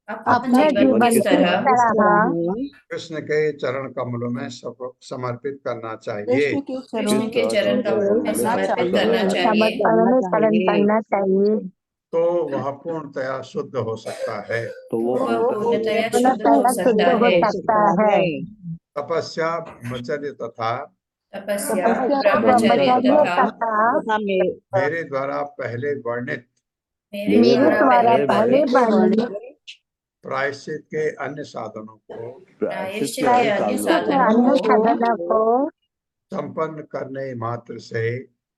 अपना जीवन किस तरह कृष्ण के चरण कमलों में समर्पित करना चाहिए। कृष्ण के चरण कमलों में समर्पित करना चाहिए, करना चाहिए। तो वह पूर्णतया शुद्ध हो सकता है। तो वो वह पूर्णतया शुद्ध पूर्णतया हो शुद्ध सकता हो है। सकता है। तपस्या ब्रह्मचर्य तथा तपस्या तपस्या ब्रह्मचर्य ब्रह्मचर्य तथा तथा मेरे द्वारा पहले वर्णित मेरे द्वारा पहले वर्णित प्रायश्चित के अन्य साधनों को प्रायश्चित के अन्य साधनों को साधनों को संपन्न करने मात्र से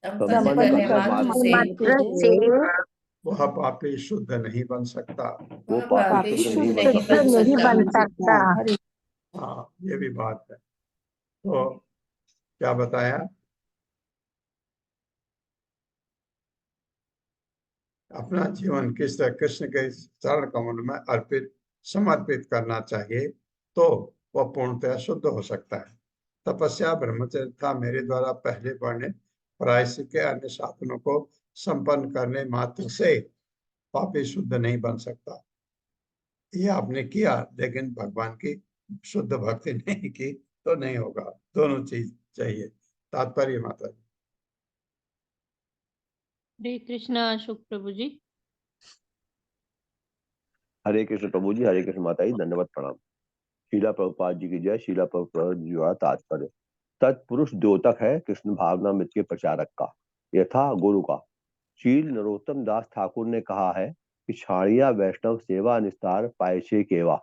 संपन्न करने मात्र से मात्र से वह पापी शुद्ध नहीं बन सकता। वो वह पापी पापी शुद्ध शुद्ध नहीं बन नहीं सकता। बन नहीं सकता। बन सकता। हाँ, ये भी बात है। तो क्या बताया? अपना जीवन किस तरह कृष्ण के चरण कमल में अर्पित समर्पित करना चाहिए, तो वह पूर्णतः शुद्ध हो सकता है। तपस्या, ब्रह्मचर्य तथा मेरे द्वारा पहले वर्णित प्रायश्चित के अन्य साधनों को संपन्न करने मात्र से पापी शुद्ध नहीं बन सकता। ये आपने किया, लेकिन भगवान की शुद्ध भक्ति नहीं की तो नहीं होगा। दोनों चीज चाहिए। तात्पर्य माता जी। हरे कृष्णा अशोक प्रभु जी। हरे कृष्ण प्रभु जी, हरे कृष्ण माता जी, धन्यवाद, प्रणाम। शीला प्रभुपाद जी की जय। शीला प्रभुपाद जी का तात्पर्य, तत्पुरुष द्योतक है कृष्ण भावनामृत के प्रचारक का, यथा गुरु का। शील नरोत्तम दास ठाकुर ने कहा है कि छाड़िया वैष्णव सेवा निस्तार पायछे केवा।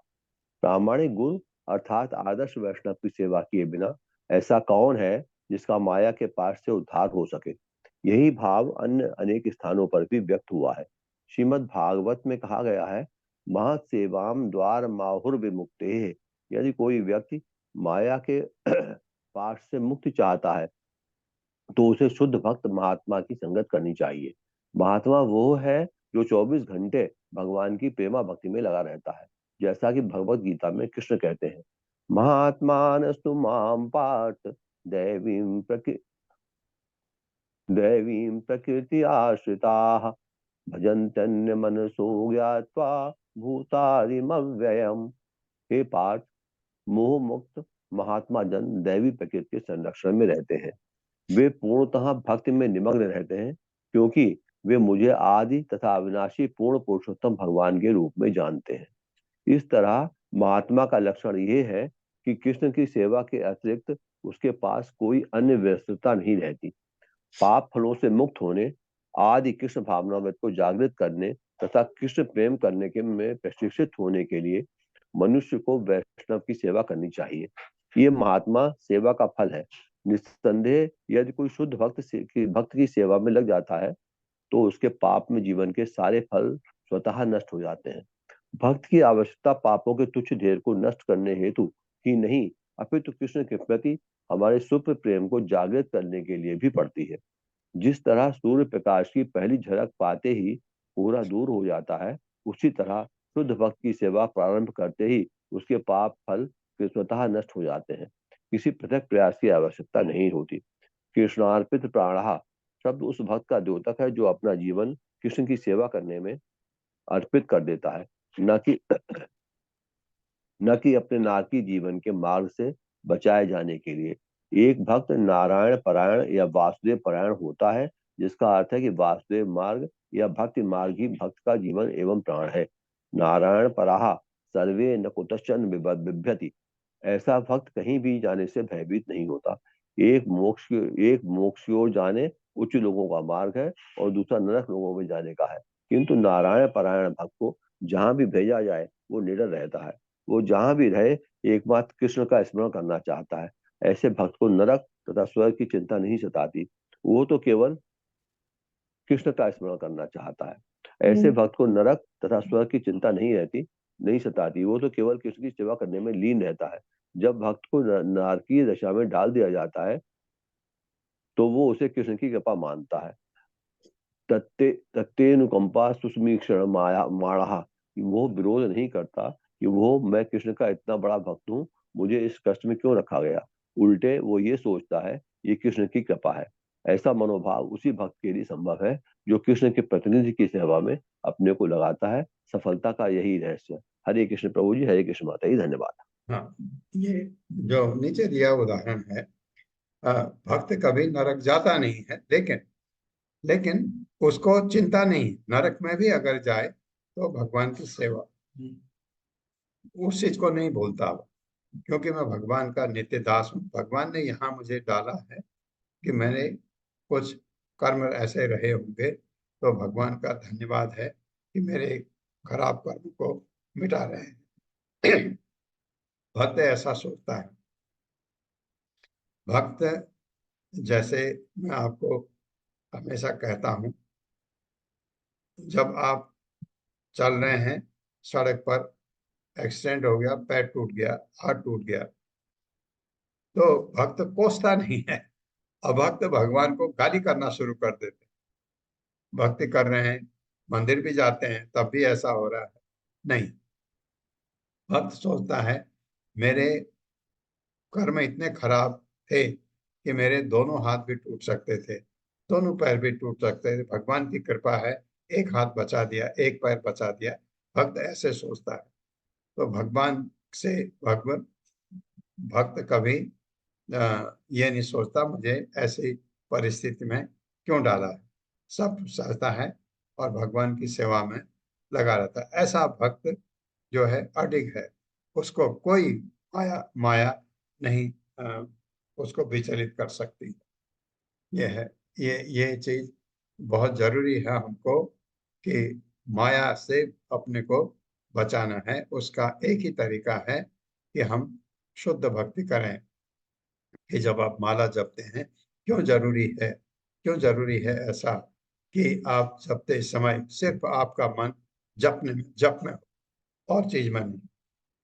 प्रामाणिक गुरु अर्थात आदर्श वैष्णव की सेवा किए बिना ऐसा कौन है जिसका माया के पास से उद्धार हो सके। यही भाव अन्य अनेक स्थानों पर भी व्यक्त हुआ है। श्रीमद् भागवत में कहा गया है, महत्सेवाम द्वार माहुर विमुक्ते। यदि कोई व्यक्ति माया के पास से मुक्ति चाहता है तो उसे शुद्ध भक्त महात्मा की संगत करनी चाहिए। महात्मा वो है जो 24 घंटे भगवान की प्रेमा भक्ति में लगा रहता है। जैसा कि भगवत गीता में कृष्ण कहते हैं, महात्मानस्तु माम पार्थ दैवीं प्रकृति आश्रिताः भजन्त्यन्य मनसो ज्ञात्वा भूतारिमव्ययम्। हे पार्थ, मोह मुक्त महात्मा जन दैवी प्रकृति के संरक्षण में रहते हैं। वे पूर्णतः भक्ति में निमग्न रहते हैं, क्योंकि वे मुझे आदि तथा अविनाशी पूर्ण पुरुषोत्तम भगवान के रूप में जानते हैं। इस तरह महात्मा का लक्षण ये है कि कृष्ण की सेवा के अतिरिक्त उसके पास कोई अन्य व्यस्तता नहीं रहती। पाप फलों से मुक्त होने, आदि कृष्ण भावनामृत को जागृत करने तथा कृष्ण प्रेम करने के में प्रशिक्षित होने के लिए मनुष्य को वैष्णव की सेवा करनी चाहिए। ये महात्मा सेवा का फल है। निस्संदेह यदि कोई शुद्ध भक्त की सेवा में लग जाता है तो उसके पाप में जीवन के सारे फल स्वतः नष्ट हो जाते हैं। भक्त की आवश्यकता पापों के तुच्छ ढेर को नष्ट करने हेतु ही नहीं, अपितु कृष्ण के प्रति हमारे सुप्र प्रेम को जागृत करने के लिए भी पड़ती है। जिस तरह सूर्य प्रकाश की पहली झलक पाते ही पूरा दूर हो जाता है, उसी तरह शुद्ध भक्त की सेवा प्रारंभ करते ही उसके पाप फल स्वतः नष्ट हो जाते हैं। किसी पृथक प्रयास की आवश्यकता नहीं होती। कृष्णार्पित प्राणः शब्द उस भक्त का द्योतक है जो अपना जीवन कृष्ण की सेवा करने में अर्पित कर देता है, न कि अपने नारकी जीवन के मार्ग से बचाए जाने के लिए। एक भक्त नारायण परायण या वासुदेव परायण होता है, जिसका अर्थ है कि वासुदेव मार्ग या भक्ति मार्ग ही भक्त का जीवन एवं प्राण है। नारायण पराहा सर्वे न कुतश्चन बिभ्यति। ऐसा भक्त कहीं भी जाने से भयभीत नहीं होता। एक मोक्ष की ओर जाने उच्च लोगों का मार्ग है और दूसरा नरक लोगों में जाने का है। किंतु नारायण परायण भक्त को जहां भी भेजा जाए वो निडर रहता है। वो जहां भी रहे एकमात्र कृष्ण का स्मरण करना चाहता है। ऐसे भक्त को नरक तथा स्वर्ग की चिंता नहीं सताती। वो तो केवल कृष्ण का स्मरण करना चाहता है। ऐसे भक्त को नरक तथा स्वर्ग की चिंता नहीं सताती। वो तो केवल कृष्ण की सेवा करने में लीन रहता है। जब भक्त को नारकीय दशा में डाल दिया जाता है तो वो उसे कृष्ण की कृपा मानता है। तत्तेनुकंपा सुस्मीक्षण माणः। वो विरोध नहीं करता कि वो मैं कृष्ण का इतना बड़ा भक्त हूँ, मुझे इस कष्ट में क्यों रखा गया। उल्टे वो ये सोचता है ये कृष्ण की कृपा है। ऐसा मनोभाव उसी भक्त के लिए संभव है जो कृष्ण के प्रतिनिधि की सेवा में अपने को लगाता है। सफलता का यही रहस्य। हरे कृष्ण प्रभु जी, हरे कृष्ण माता जी, धन्यवाद। हाँ, ये जो नीचे दिया उदाहरण है, भक्त कभी नरक जाता नहीं है, लेकिन उसको चिंता नहीं, नरक में भी अगर जाए तो भगवान की सेवा, उस चीज को नहीं भूलता वो, क्योंकि मैं भगवान का नित्य दास हूँ। भगवान ने यहाँ मुझे डाला है कि मैंने कुछ कर्म ऐसे रहे होंगे, तो भगवान का धन्यवाद है कि मेरे खराब कर्म को मिटा रहे हैं। भक्त ऐसा सोचता है। भक्त, जैसे मैं आपको हमेशा कहता हूँ जब आप चल रहे हैं सड़क पर, एक्सीडेंट हो गया, पैर टूट गया, हाथ टूट गया, तो भक्त कोसता नहीं है। अभक्त भगवान को गाली करना शुरू कर देते। भक्ति कर रहे हैं, मंदिर भी जाते हैं, तब भी ऐसा हो रहा है नहीं। भक्त सोचता है मेरे कर्म इतने खराब थे कि मेरे दोनों हाथ भी टूट सकते थे, दोनों पैर भी टूट सकते थे, भगवान की कृपा है एक हाथ बचा दिया, एक पैर बचा दिया। भक्त ऐसे सोचता है। तो भगवान से भगवान भक्त कभी ये नहीं सोचता मुझे ऐसी परिस्थिति में क्यों डाला है, सब सहता है और भगवान की सेवा में लगा रहता है। ऐसा भक्त जो है अडिग है, उसको कोई माया माया नहीं उसको विचलित कर सकती। ये है, ये चीज बहुत जरूरी है हमको कि माया से अपने को बचाना है। उसका एक ही तरीका है कि हम शुद्ध भक्ति करें। कि जब आप माला जपते हैं, क्यों जरूरी है ऐसा कि आप जपते समय सिर्फ आपका मन जप में हो और चीज में नहीं,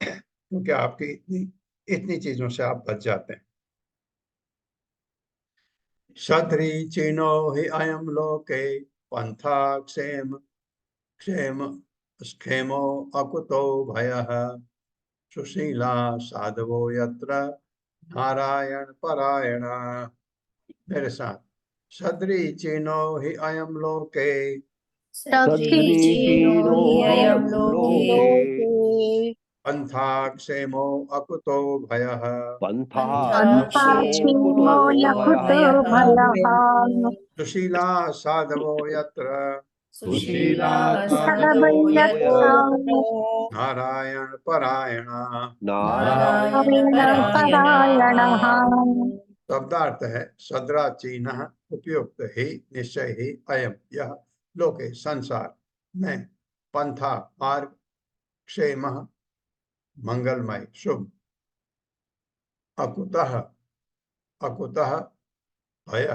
क्योंकि आपकी इतनी चीजों से आप बच जाते हैं। क्षत्रि चीनो हि अयम लोके पंथा क्षेम क्षेम क्षेमो अकुतो भयः सुशीला साधवो यत्र नारायण परायण। मेरे साथ, सदरी चीनो हि अयम लोके सद्री चीनो हि अयम लोके पंथा क्षेमो अकुतो भयः पंथा क्षेमो यकुतो भयः सुशीला साधवो यत्र सुशीला सदभयत्रा साधवो यत्र नारायण परायण। नारायण परायणः। शब्दार्थ है सद्रा चिन्ह उपयुक्त ही निश्चय ही अयम यह लोके संसार में पंथा मार्ग क्षेम मंगलमय शुभ अकुतः अकुतः भय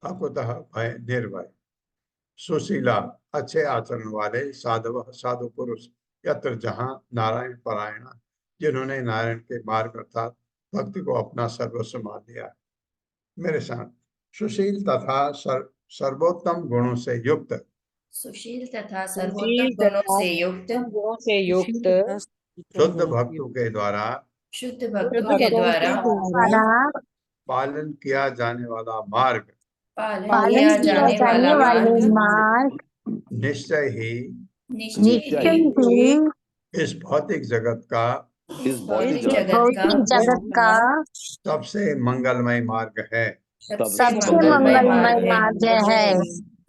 अकुतः भय निर्भय सुशीला अच्छे आचरण वाले साधव साधु पुरुष यत्र जहाँ नारायण परायण जिन्होंने नारायण के मार्ग अर्थात भक्ति को अपना सर्वस्व मान लिया। मेरे साथ, सुशील तथा सर्वोत्तम गुणों से युक्त सुशील तथा सर्वोत्तम गुणों से युक्त शुद्ध भक्तों के द्वारा शुद्ध भक्तों के द्वारा पालन किया जाने वाला मार्ग पालन किया जाने वाला मार्ग निश्चय ही निश्चय ही इस भौतिक जगत का इस भौतिक जगत का सबसे मंगलमय मार्ग है। सबसे मंगलमय मार्ग है।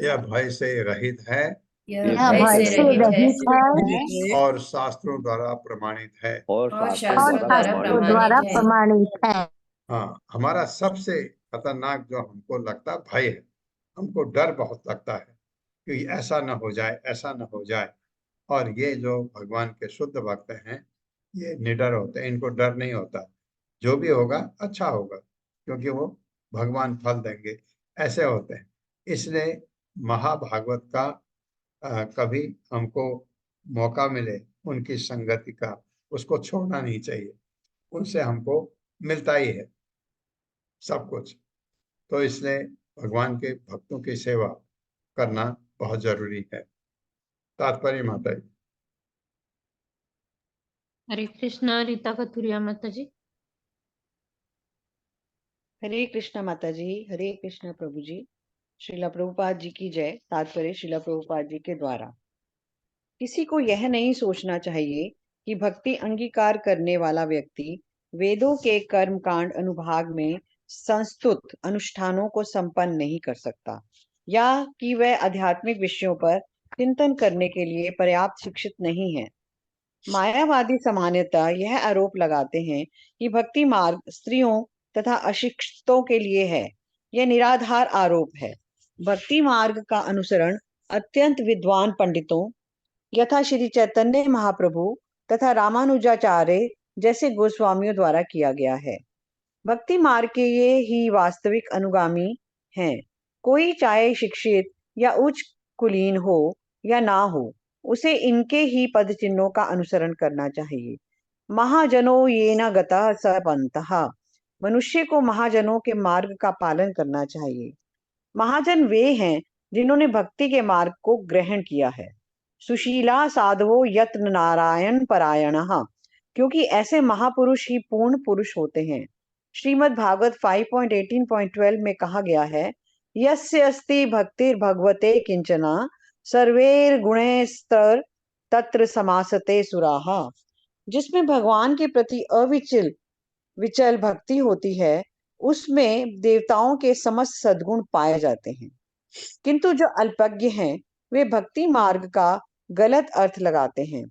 यह भय से रहित है यह भय से रहित है और शास्त्रों द्वारा प्रमाणित है। और शास्त्रों द्वारा प्रमाणित है। हाँ, हमारा सबसे खतरनाक जो हमको लगता है भय है, हमको डर बहुत लगता है कि ऐसा न हो जाए, ऐसा न हो जाए। और ये जो भगवान के शुद्ध भक्त हैं ये निडर होते हैं, इनको डर नहीं होता। जो भी होगा अच्छा होगा क्योंकि वो भगवान फल देंगे, ऐसे होते हैं। इसलिए महाभागवत का कभी हमको मौका मिले उनकी संगति का, उसको छोड़ना नहीं चाहिए। उनसे हमको मिलता ही है सब कुछ। तो इसलिए भगवान के भक्तों की सेवा करना बहुत जरूरी है। तात्पर्य माता जी। हरे कृष्णा रीता कथुरिया माता जी। हरे कृष्णा माता जी, हरे कृष्णा प्रभु जी। श्रीला प्रभुपाद जी की जय। तात्पर्य श्रीला प्रभुपाद जी के द्वारा। किसी को यह नहीं सोचना चाहिए कि भक्ति अंगीकार करने वाला व्यक्ति वेदों के कर्म कांड अनुभाग में संस्तुत अनुष्ठानों को संपन्न नहीं कर सकता या कि वह आध्यात्मिक विषयों पर चिंतन करने के लिए पर्याप्त शिक्षित नहीं है। मायावादी सामान्यतः यह आरोप लगाते हैं कि भक्ति मार्ग स्त्रियों तथा अशिक्षितों के लिए है। यह निराधार आरोप है। भक्ति मार्ग का अनुसरण अत्यंत विद्वान पंडितों यथा श्री चैतन्य महाप्रभु तथा रामानुजाचार्य जैसे गोस्वामियों द्वारा किया गया है। भक्ति मार्ग के ये ही वास्तविक अनुगामी हैं। कोई चाहे शिक्षित या उच्च कुलीन हो या ना हो, उसे इनके ही पद चिन्हों का अनुसरण करना चाहिए। महाजनो ये न गतः स पंथः। मनुष्य को महाजनों के मार्ग का पालन करना चाहिए। महाजन वे हैं जिन्होंने भक्ति के मार्ग को ग्रहण किया है। सुशीला साधवो यत्न नारायण परायणः, क्योंकि ऐसे महापुरुष ही पूर्ण पुरुष होते हैं। श्रीमद् भागवत 5.18.12 में कहा गया है, यस्य अस्ति भक्तिर् भगवते किंचना सर्वैर् गुणैस्तर तत्र समासते सुराः। जिसमें भगवान के प्रति अविचल विचल भक्ति होती है, उसमें देवताओं के समस्त सद्गुण पाए जाते हैं। किंतु जो अल्पज्ञ हैं, वे भक्ति मार्ग का गलत अर्थ लगाते हैं।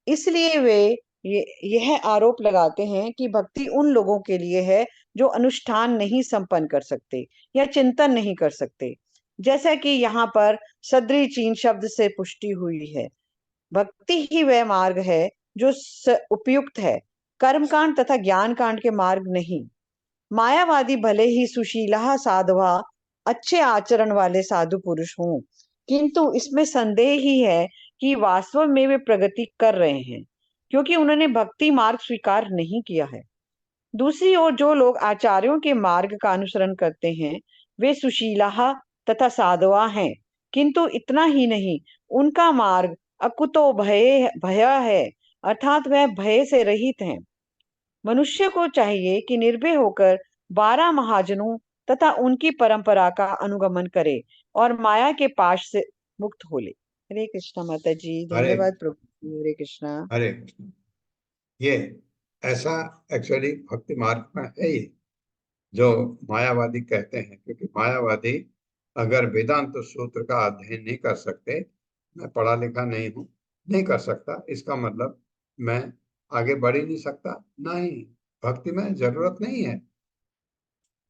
इसलिए वे यह आरोप लगाते हैं कि भक्ति उन लोगों के लिए है जो अनुष्ठान नहीं संपन्न कर सकते या चिंतन नहीं कर सकते, जैसा कि यहाँ पर सद्री चीन शब्द से पुष्टि हुई है। भक्ति ही वह मार्ग है जो उपयुक्त है, कर्मकांड तथा ज्ञान कांड के मार्ग नहीं। मायावादी भले ही सुशीला साधवा अच्छे आचरण वाले साधु पुरुष हों, किंतु इसमें संदेह ही है कि वास्तव में वे प्रगति कर रहे हैं, क्योंकि उन्होंने भक्ति मार्ग स्वीकार नहीं किया है। दूसरी ओर जो लोग आचार्यों के मार्ग का अनुसरण करते हैं, वे सुशीला तथा साधवा हैं, किंतु इतना ही नहीं, उनका मार्ग अकुतो भय है, अर्थात वह भय से रहित हैं। मनुष्य को चाहिए कि निर्भय होकर 12 महाजनों तथा उनकी परंपरा का अनुगमन करे और माया के पाश से मुक्त हो ले। हरे कृष्णा माता जी, धन्यवाद प्रभु जी, हरे कृष्णा। हरे कृष्ण। ये ऐसा एक्चुअली भक्ति मार्ग में है ये जो मायावादी कहते हैं, क्योंकि मायावादी अगर वेदांत सूत्र का अध्ययन नहीं कर सकते, मैं पढ़ा लिखा नहीं हूँ, नहीं कर सकता, इसका मतलब मैं आगे बढ़ ही नहीं सकता। नहीं, भक्ति में जरूरत नहीं है।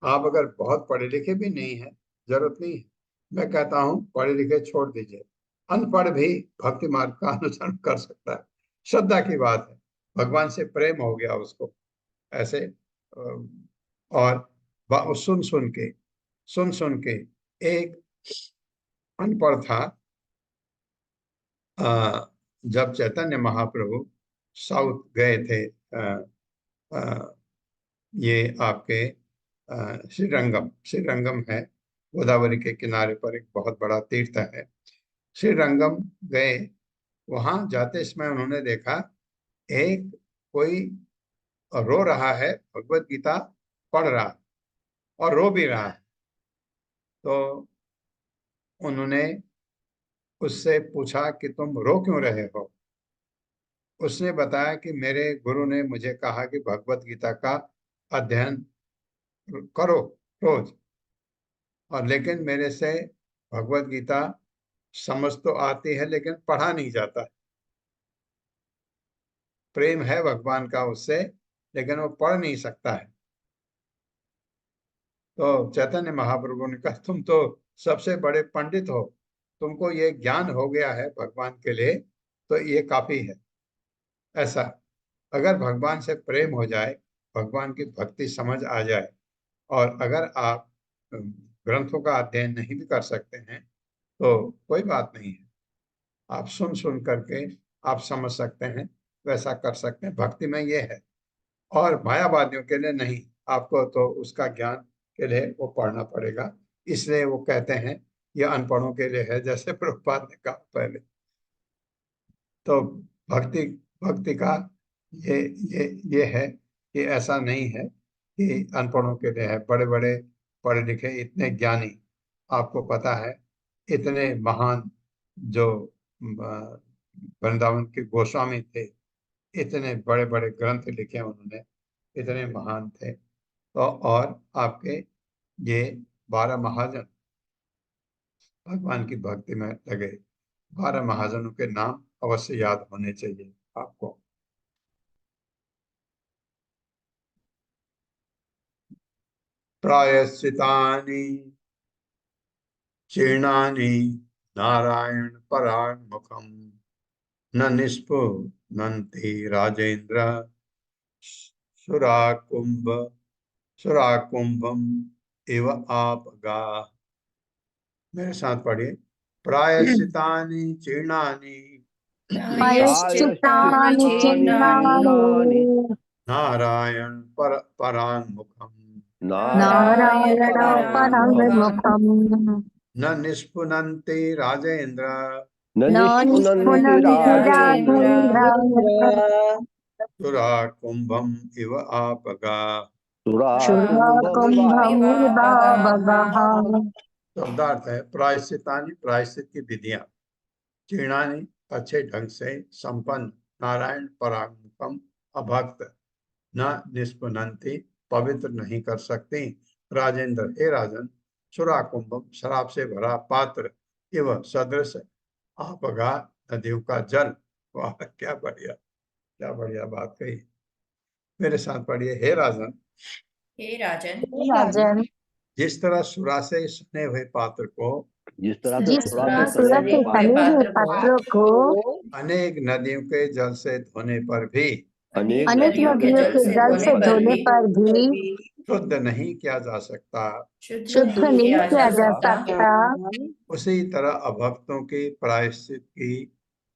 आप अगर बहुत पढ़े लिखे भी नहीं है, जरूरत नहीं है। मैं कहता हूँ पढ़े लिखे छोड़ दीजिए, अनपढ़ भी भक्ति मार्ग का अनुसरण कर सकता है। श्रद्धा की बात है, भगवान से प्रेम हो गया उसको ऐसे। और सुन सुन के एक अनपढ़ था, जब चैतन्य महाप्रभु साउथ गए थे, ये आपके श्रीरंगम है, गोदावरी के किनारे पर एक बहुत बड़ा तीर्थ है। श्रीरंगम गए, वहां जाते समय उन्होंने देखा एक कोई रो रहा है, भगवत गीता पढ़ रहा है और रो भी रहा है। तो उन्होंने उससे पूछा कि तुम रो क्यों रहे हो? उसने बताया कि मेरे गुरु ने मुझे कहा कि भगवत गीता का अध्ययन करो रोज, और लेकिन मेरे से भगवत गीता समझ तो आती है लेकिन पढ़ा नहीं जाता। प्रेम है भगवान का उससे, लेकिन वो पढ़ नहीं सकता है। तो चैतन्य महाप्रभु ने कहा, तुम तो सबसे बड़े पंडित हो, तुमको ये ज्ञान हो गया है भगवान के लिए, तो ये काफी है। ऐसा अगर भगवान से प्रेम हो जाए, भगवान की भक्ति समझ आ जाए, और अगर आप ग्रंथों का अध्ययन नहीं भी कर सकते हैं तो कोई बात नहीं है, आप सुन करके आप समझ सकते हैं, वैसा कर सकते हैं। भक्ति में ये है। और मायावादियों के लिए नहीं, आपको तो उसका ज्ञान के लिए वो पढ़ना पड़ेगा, इसलिए वो कहते हैं ये अनपढ़ों के लिए है, जैसे प्रभुपाद ने कहा पहले। तो भक्ति भक्ति का ये है कि ऐसा नहीं है कि अनपढ़ों के लिए है। बड़े बड़े पढ़े लिखे इतने ज्ञानी, आपको पता है, इतने महान जो वृंदावन के गोस्वामी थे, इतने बड़े बड़े ग्रंथ लिखे उन्होंने, इतने महान थे। तो और आपके ये 12 महाजन भगवान की भक्ति में लगे, 12 महाजनों के नाम अवश्य याद होने चाहिए आपको। प्रायश्चितानि चीर्णानि नारायण परान्मुखम न निष्पुनन्ति राजेन्द्र सुराकुंभम इव आपगा। मेरे साथ पढ़िए। प्रायश्चितानि चीर्णानि प्रायश्चित्तानि चिन्तानि नारायण पराङ्मुखम् नारायण परममुखम् न निष्पुनन्ति राजेन्द्र न न निष्पुनन्ति निष्पुनन्ति राजेन्द्र राजेन्द्र सुरा कुम्भम् इव आपगा। शुराकुम्भमुनिभावगः शब्दार्थ है प्रायश्चितानि, प्रायश्चित की विधियां, चीर्णानि अच्छे ढंग से संपन्न, नारायण परामुखम अभक्त, न निष्पुनंति पवित्र नहीं कर सकती, राजेंद्र हे राजन, सुरा कुंभम शराब से भरा पात्र, एवं सदृश आपगा नदियों का जल। वाह क्या बढ़िया बात कही। मेरे साथ पढ़िए, हे राजन, हे राजन, राजन जिस तरह सुरा से सने हुए पात्र को, जिस तरह जिस से सुरा तरह से सूरत सने से हुए तने हुए पात्र पात्रों को अनेक नदियों के जल से धोने पर भी अनेक अनेक नदियों के नदियों जल के से जल से धोने पर भी शुद्ध नहीं किया जा सकता, शुद्ध शुद्ध नहीं नहीं किया किया जा जा सकता, सकता, उसी तरह अभक्तों की प्रायश्चित की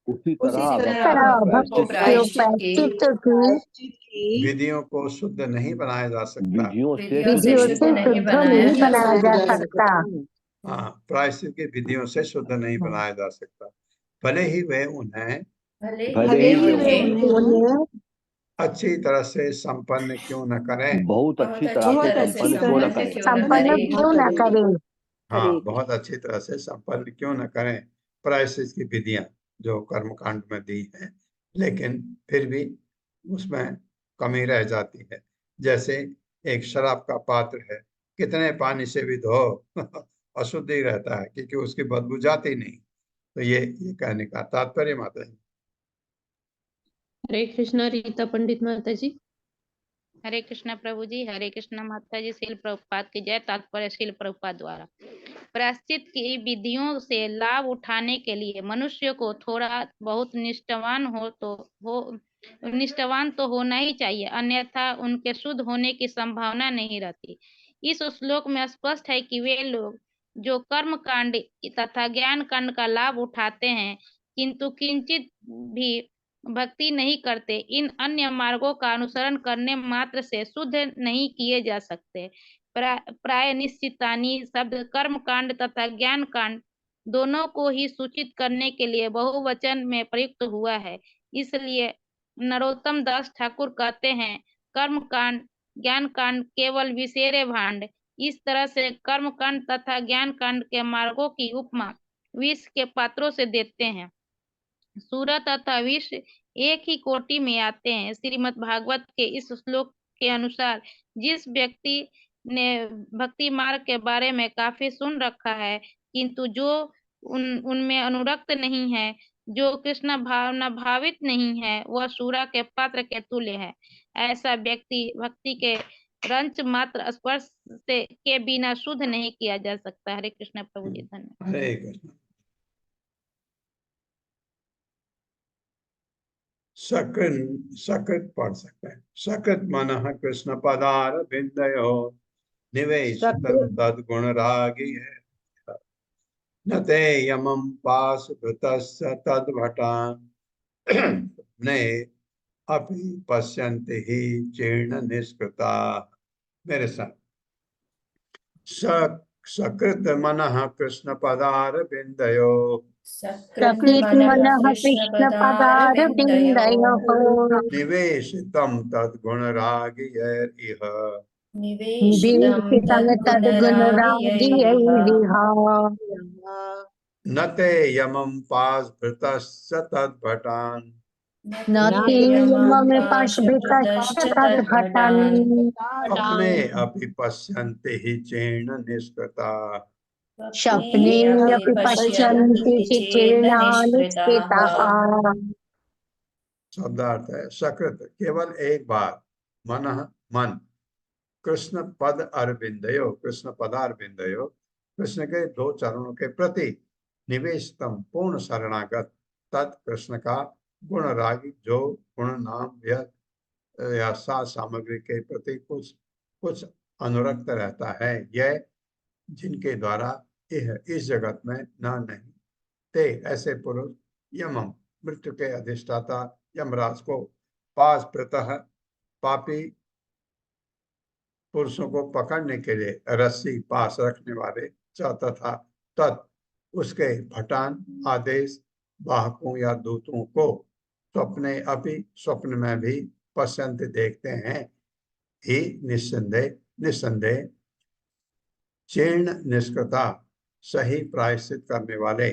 उसी उसी तरह तरह तरह भक्तों को भक्तियों प्रायश्चित की विधियों को शुद्ध नहीं बनाया जा सकता। विधियों से विधियों से नहीं शुद्ध बनाया नहीं जा बनाया जा सकता, हाँ, प्रायश्चित की विधियों से शुद्ध नहीं बनाया जा सकता, भले ही वे उन्हें भले भले ही ही वे वे उन्हें उन्हें अच्छी तरह से संपन्न क्यों न करें। बहुत बहुत अच्छी अच्छी तरह तरह से से संपन्न क्यों न संपन्न करें। क्यों न संपन्न करें, क्यों न करे। हाँ, बहुत अच्छी तरह से संपन्न क्यों न करें प्रायश्चित की विधियां जो कर्मकांड में दी है, लेकिन फिर भी उसमें कमी रह जाती है। जैसे एक शराब का पात्र है, कितने पानी से भी धो अशुद्ध ही रहता है, क्योंकि उसकी बदबू जाती नहीं। तो ये कहने का तात्पर्य माता जी। हरे कृष्णा रीता पंडित माता जी। हरे कृष्णा प्रभु जी, हरे कृष्णा माता जी। शील प्रभुपाद की जय। तात्पर्य शील प्रभुपाद द्वारा प्रायश्चित की विधियों से लाभ उठाने के लिए मनुष्य को थोड़ा बहुत निष्ठावान तो होना ही चाहिए, अन्यथा उनके शुद्ध होने की संभावना नहीं रहती। इस श्लोक में स्पष्ट है कि वे लोग जो कर्म कांड तथा ज्ञान कांड का लाभ उठाते हैं किंतु किंचित भी भक्ति नहीं करते, इन अन्य मार्गों का अनुसरण करने मात्र से शुद्ध नहीं किए जा सकते। प्राय निश्चितानी शब्द कर्म कांड तथा ज्ञान कांड दोनों को ही सूचित करने के लिए बहुवचन में प्रयुक्त हुआ है। इसलिए नरोत्तम दास ठाकुर कहते हैं, कर्म कांड ज्ञान कांड केवल विशेरे भांड। इस तरह से कर्म कांड तथा ज्ञान कांड के मार्गों की उपमा विष के पात्रों से देते हैं। सूरत तथा विष एक ही कोटि में आते हैं। श्रीमद् भागवत के इस श्लोक के अनुसार जिस व्यक्ति ने भक्ति मार्ग के बारे में काफी सुन रखा है किंतु जो उनमें अनुरक्त नहीं है, जो कृष्ण भावना भावित नहीं है, वह सूरा के पात्र के तुल्य है। ऐसा व्यक्ति भक्ति के रंच मात्र स्पर्श से के बिना शुद्ध नहीं किया जा सकता। हरे कृष्ण प्रभु जी, धन्यवाद। हरे कृष्ण। सकृत पढ़ सकते हैं। सकृत मनः कृष्ण पदार बिंदयो निवेशितं तद्गुण रागी है, न ते यमं पाशुभृतस्य तद्भटान् ने अपि पश्यन्ति हि चीर्ण निष्कृता। मेरे साथ, सकृत मनः कृष्ण पदार बिंदयो सकृत मनः कृष्ण पदार बिंदयोः निवेशितं तद्गुण रागियैरिह, निवेशितं तद्गुणरागियैरिह न ते यमं पाशभृतस्य तद्भटान् न ते मम पाशभृतश्च तद्भटन् अपने अपि पश्यन्ति हि चेर्ण निष्कृता। स्वप्ने अपि पश्यन्ति हि चीर्णानिष्कृताः। शब्दार्थ है, सकृत केवल एक बार, मन कृष्ण पद अरविंदयो, कृष्ण पदारविंदयो, कृष्ण के दो चरणों के प्रति निवेशतम पूर्ण शरणागत, तत् कृष्ण का गुण रागी जो गुण नाम या सामग्री के प्रति कुछ अनुरक्त रहता है, यह जिनके द्वारा यह इस जगत में न नहीं ते ऐसे पुरुष यमम मृत्यु के अधिष्ठाता यमराज को पास प्रतः पापी पुरुषों को पकड़ने के लिए रस्सी पास रखने वाले तथा तत् उसके भटान आदेश वाहकों या दूतों को स्वप्ने अपि स्वप्न में भी पश्यंत देखते हैं ही निस्संदेह चीर्ण निष्कृता सही प्रायश्चित करने वाले।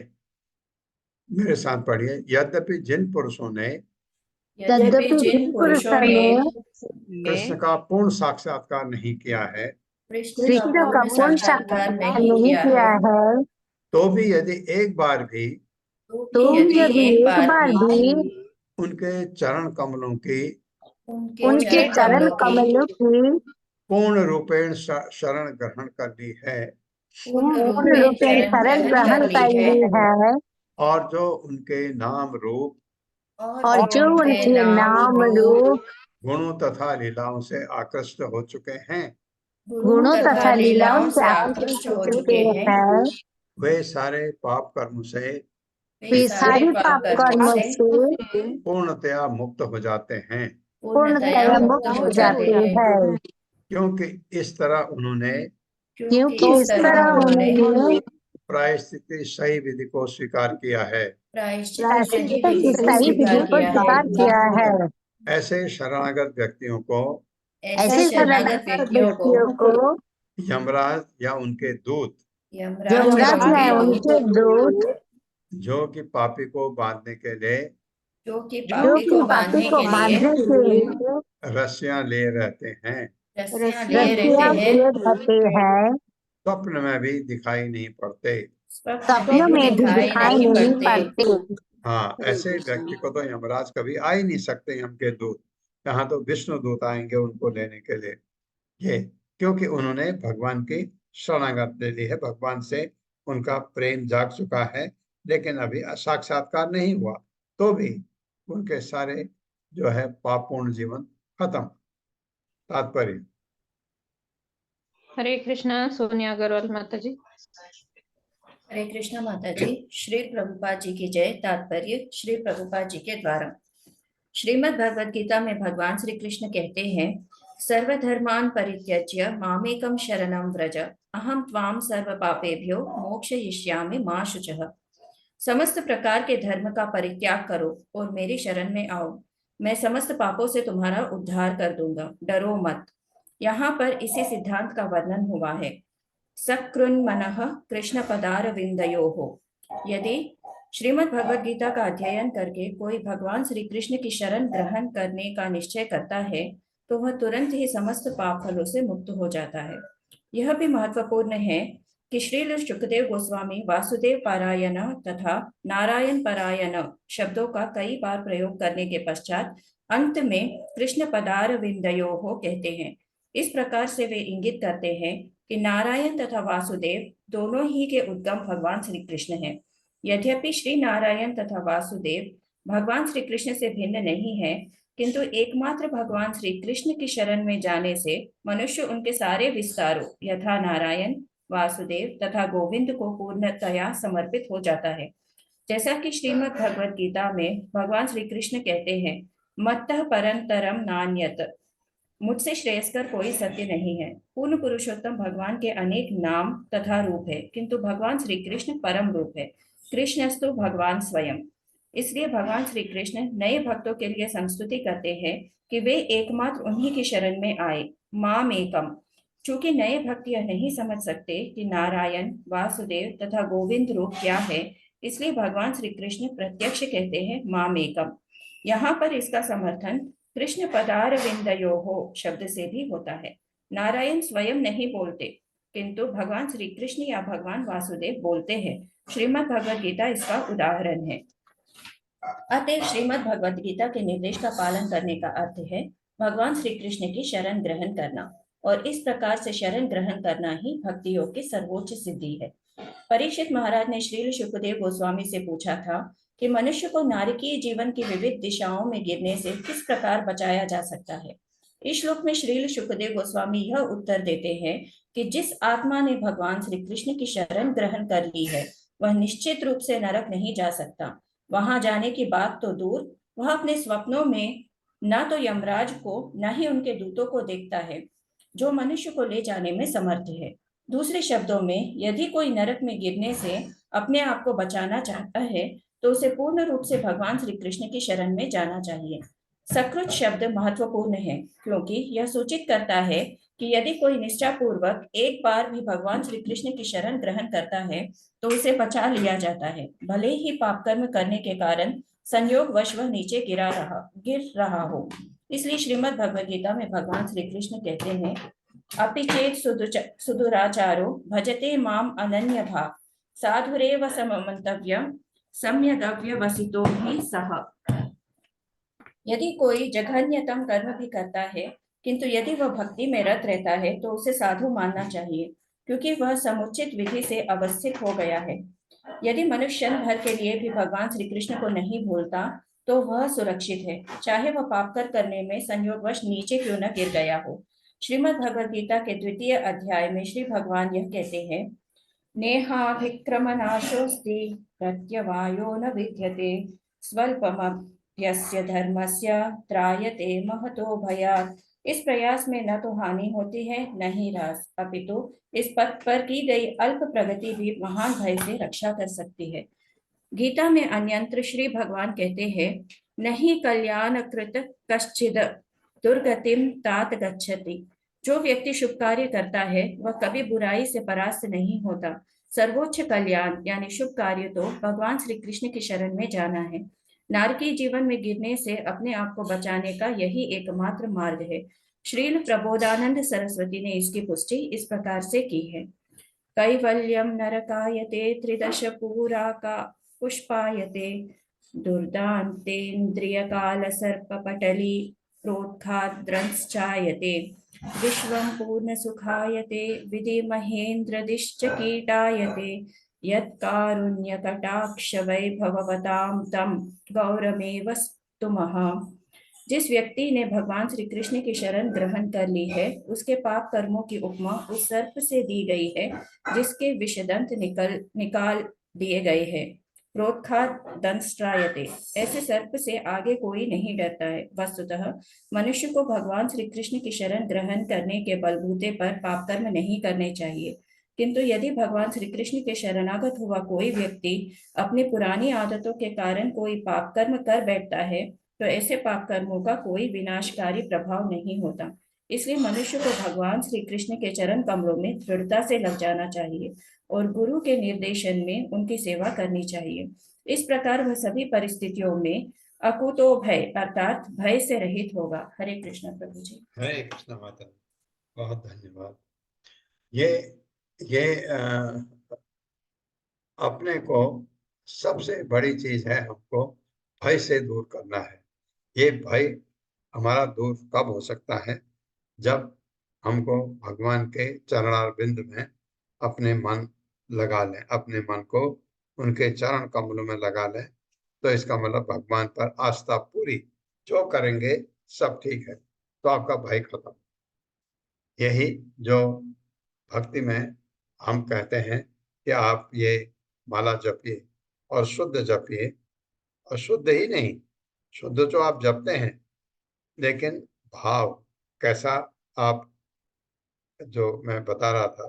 मेरे साथ पढ़िए। यद्यपि जिन पुरुषों ने कृष्ण का पूर्ण साक्षात्कार नहीं किया है कृष्ण का पूर्ण साक्षात्कार नहीं किया है, तो भी यदि एक बार भी उनके चरण कमलों की पूर्ण रूपेण शरण ग्रहण कर ली है और जो उनके नाम रूप और जो उनके नाम रूप गुणों तथा लीलाओं से आकृष्ट हो चुके हैं वे सारे पाप कर्म से पूर्णतया मुक्त हो जाते हैं क्योंकि इस तरह उन्होंने प्रायश्चित सही विधि को स्वीकार किया है। ऐसे शरणागत व्यक्तियों को यमराज या उनके दूत जो कि पापी को बांधने के लिए रस्सियां ले रहते हैं स्वप्न में भी दिखाई नहीं पड़ते। हाँ, ऐसे व्यक्ति को तो यमराज कभी आ ही नहीं सकते। यम के दूत, यहाँ तो विष्णु दूत आएंगे उनको लेने के लिए। ये क्योंकि उन्होंने भगवान की शरणागत ले ली है, भगवान से उनका प्रेम जाग चुका है, लेकिन अभी साक्षात्कार नहीं हुआ तो भी उनके सारे जो है पापपूर्ण जीवन खत्म। तात्पर्य। हरे कृष्णा। सोनिया अग्रवाल माता जी। हरे कृष्णा माता जी। श्री प्रभुपाद जी की जय। तात्पर्य श्री प्रभुपाद जी के द्वारा। श्रीमद् भगवद गीता में भगवान श्री कृष्ण कहते हैं, सर्वधर्मान् परित्यज्य मामेकं शरणं व्रज अहं त्वां सर्व पापेभ्यो मोक्षयिष्यामि मा शुचः। समस्त प्रकार के धर्म का परित्याग करो और मेरी शरण में आओ, मैं समस्त पापों से तुम्हारा उद्धार कर दूंगा, डरो मत। यहाँ पर इसी सिद्धांत का वर्णन हुआ है। सकृन्मनः कृष्ण पदारविंदयोः। यदि श्रीमद् भगवद गीता का अध्ययन करके कोई भगवान श्री कृष्ण की शरण ग्रहण करने का निश्चय करता है तो वह तुरंत ही समस्त पाप फलों से मुक्त हो जाता है। यह भी महत्वपूर्ण है कि श्रील शुकदेव गोस्वामी वासुदेव पारायण तथा नारायण पारायण शब्दों का कई बार प्रयोग करने के पश्चात अंत में कृष्ण पदारविंदयोः कहते हैं। इस प्रकार से वे इंगित करते हैं कि नारायण तथा वासुदेव दोनों ही के उद्गम भगवान श्री कृष्ण हैं। यद्यपि श्री नारायण तथा वासुदेव भगवान श्री कृष्ण से भिन्न नहीं है, किंतु एकमात्र भगवान श्री कृष्ण की शरण में जाने से मनुष्य उनके सारे विस्तारों यथा नारायण, वासुदेव तथा गोविंद को पूर्णतया समर्पित हो जाता है। जैसा कि श्रीमद् भगवद गीता में भगवान श्री कृष्ण कहते हैं, मत्तः परंतरम नान्यत, मुझसे श्रेयस्कर कोई सत्य नहीं है। पूर्ण पुरुषोत्तम भगवान के अनेक नाम तथा रूप है, किंतु भगवान श्री कृष्ण परम रूप है। कृष्णस्तु भगवान स्वयं। इसलिए भगवान श्री कृष्ण नए भक्तों के लिए संस्तुति करते हैं कि वे एकमात्र उन्हीं की शरण में आए, माम एकम। चूंकि नए भक्त यह नहीं समझ सकते कि नारायण, वासुदेव तथा गोविंद रूप क्या है, इसलिए भगवान श्री कृष्ण प्रत्यक्ष कहते हैं माम एकम। यहाँ पर इसका समर्थन कृष्ण पदारविंदयोः शब्द से भी होता है। नारायण स्वयं नहीं बोलते, किंतु भगवान श्री कृष्ण या भगवान वासुदेव बोलते हैं। श्रीमद् भगवद गीता इसका उदाहरण है। अतः श्रीमद् भगवद गीता के निर्देश का पालन करने का अर्थ है भगवान श्री कृष्ण की शरण ग्रहण करना, और इस प्रकार से शरण ग्रहण करना ही भक्ति योग की सर्वोच्च सिद्धि है। परीक्षित महाराज ने श्रील शुकदेव गोस्वामी से पूछा था कि मनुष्य को नारकीय जीवन की विविध दिशाओं में गिरने से किस प्रकार बचाया जा सकता है। इस श्लोक में श्रील शुकदेव गोस्वामी यह उत्तर देते हैं कि जिस आत्मा ने भगवान श्री कृष्ण की शरण ग्रहण कर ली है वह निश्चित रूप से नरक नहीं जा सकता। वहां जाने की बात तो दूर, वह अपने स्वप्नों में न तो यमराज को न ही उनके दूतों को देखता है, जो मनुष्य को ले जाने में समर्थ है। दूसरे शब्दों में, यदि कोई नरक में गिरने से अपने आप को बचाना चाहता है, तो उसे पूर्ण रूप से भगवान श्री कृष्ण की शरण में जाना चाहिए। सकृत शब्द महत्वपूर्ण है, क्योंकि यह सूचित करता है कि यदि कोई निष्ठापूर्वक एक बार भी भगवान श्री कृष्ण की शरण ग्रहण करता है, तो उसे बचा लिया जाता है, भले ही पाप कर्म करने के कारण संयोगवश वह नीचे गिर रहा हो। इसलिए श्रीमद् भगवद गीता में भगवान श्री कृष्ण कहते हैं, अपि चेत सुदुराचारो भजते माम अनन्य भाव साधुरेव सममंतव्यम सम्यगव्यवसितो ही सह। यदि कोई जघन्यतम कर्म भी करता है, किंतु यदि वह भक्ति में रत रहता है, तो उसे साधु मानना चाहिए, क्योंकि वह समुचित विधि से अवस्थित हो गया है। यदि मनुष्य क्षण भर के लिए भी भगवान श्री कृष्ण को नहीं भूलता, तो वह सुरक्षित है, चाहे वह पाप करने में संयोगवश नीचे क्यों न गिर गया हो। श्रीमद् भगवद गीता के 2 अध्याय में श्री भगवान यह कहते हैं, नेहाभिक्रमनाशोऽस्ति प्रत्यवायो न विद्यते स्वल्पमप्यस्य धर्मस्य त्रायते महतो भयात्। इस प्रयास में न तो हानि होती है न ही ह्रास, अपितु इस पथ पर की गई अल्प प्रगति भी महान भय से रक्षा कर सकती है। गीता में अन्यंत्र श्री भगवान कहते हैं, नहीं कल्याण कृत कश्चिद दुर्गतिम तात गच्छति। जो व्यक्ति शुभ कार्य करता है, वह कभी बुराई से परास्त नहीं होता। सर्वोच्च कल्याण यानी शुभ कार्य तो भगवान श्री कृष्ण की शरण में जाना है। नारकी जीवन में गिरने से अपने आप को बचाने का यही एकमात्र मार्ग है। श्रील प्रबोधानंद सरस्वती ने इसकी पुष्टि इस प्रकार से की है। कैवल्यम नरकायते त्रिदश पूरा का पुष्पायते दुर्दान्तेन्द्रियकाल सर्पपटली प्रोत्खाद्रंश्चायते विश्वं पूर्णसुखायते विधि महेन्द्रदिश्च कीटायते यत्कारुण्यकटाक्ष वैभवतां तं गौरमेव स्तुमः। जिस व्यक्ति ने भगवान श्री कृष्ण की शरण ग्रहण कर ली है, उसके पाप कर्मों की उपमा उस सर्प से दी गई है, जिसके विषदंत निकाल दिए गए हैं। प्रोत्खात दंष्ट्रायते, ऐसे सर्प से आगे कोई नहीं डरता है। वस्तुतः मनुष्य को भगवान श्री कृष्ण की शरण ग्रहण करने के बलबूते पर पाप कर्म नहीं करने चाहिए, किंतु यदि भगवान श्री कृष्ण के शरणागत हुआ कोई व्यक्ति अपनी पुरानी आदतों के कारण कोई पाप कर्म कर बैठता है, तो ऐसे पाप कर्मों का कोई विनाशकारी प्रभाव नहीं होता। इसलिए मनुष्य को भगवान श्री कृष्ण के चरण कमलों में दृढ़ता से लग जाना चाहिए और गुरु के निर्देशन में उनकी सेवा करनी चाहिए। इस प्रकार वह सभी परिस्थितियों में अकुतो भय अर्थात भय से रहित होगा। हरे कृष्ण प्रभु जी। हरे कृष्ण माता, बहुत धन्यवाद। ये अपने को सबसे बड़ी चीज है, हमको भय से दूर करना है। ये भय हमारा दूर कब हो सकता है? जब हमको भगवान के चरणारविंद में अपने मन लगा लें, अपने मन को उनके चरण कमलों में लगा लें, तो इसका मतलब भगवान पर आस्था पूरी, जो करेंगे सब ठीक है, तो आपका भय खत्म। यही जो भक्ति में हम कहते हैं कि आप ये माला जपिए और शुद्ध जपिए, और शुद्ध ही नहीं, शुद्ध जो आप जपते हैं, लेकिन भाव कैसा, आप जो मैं बता रहा था,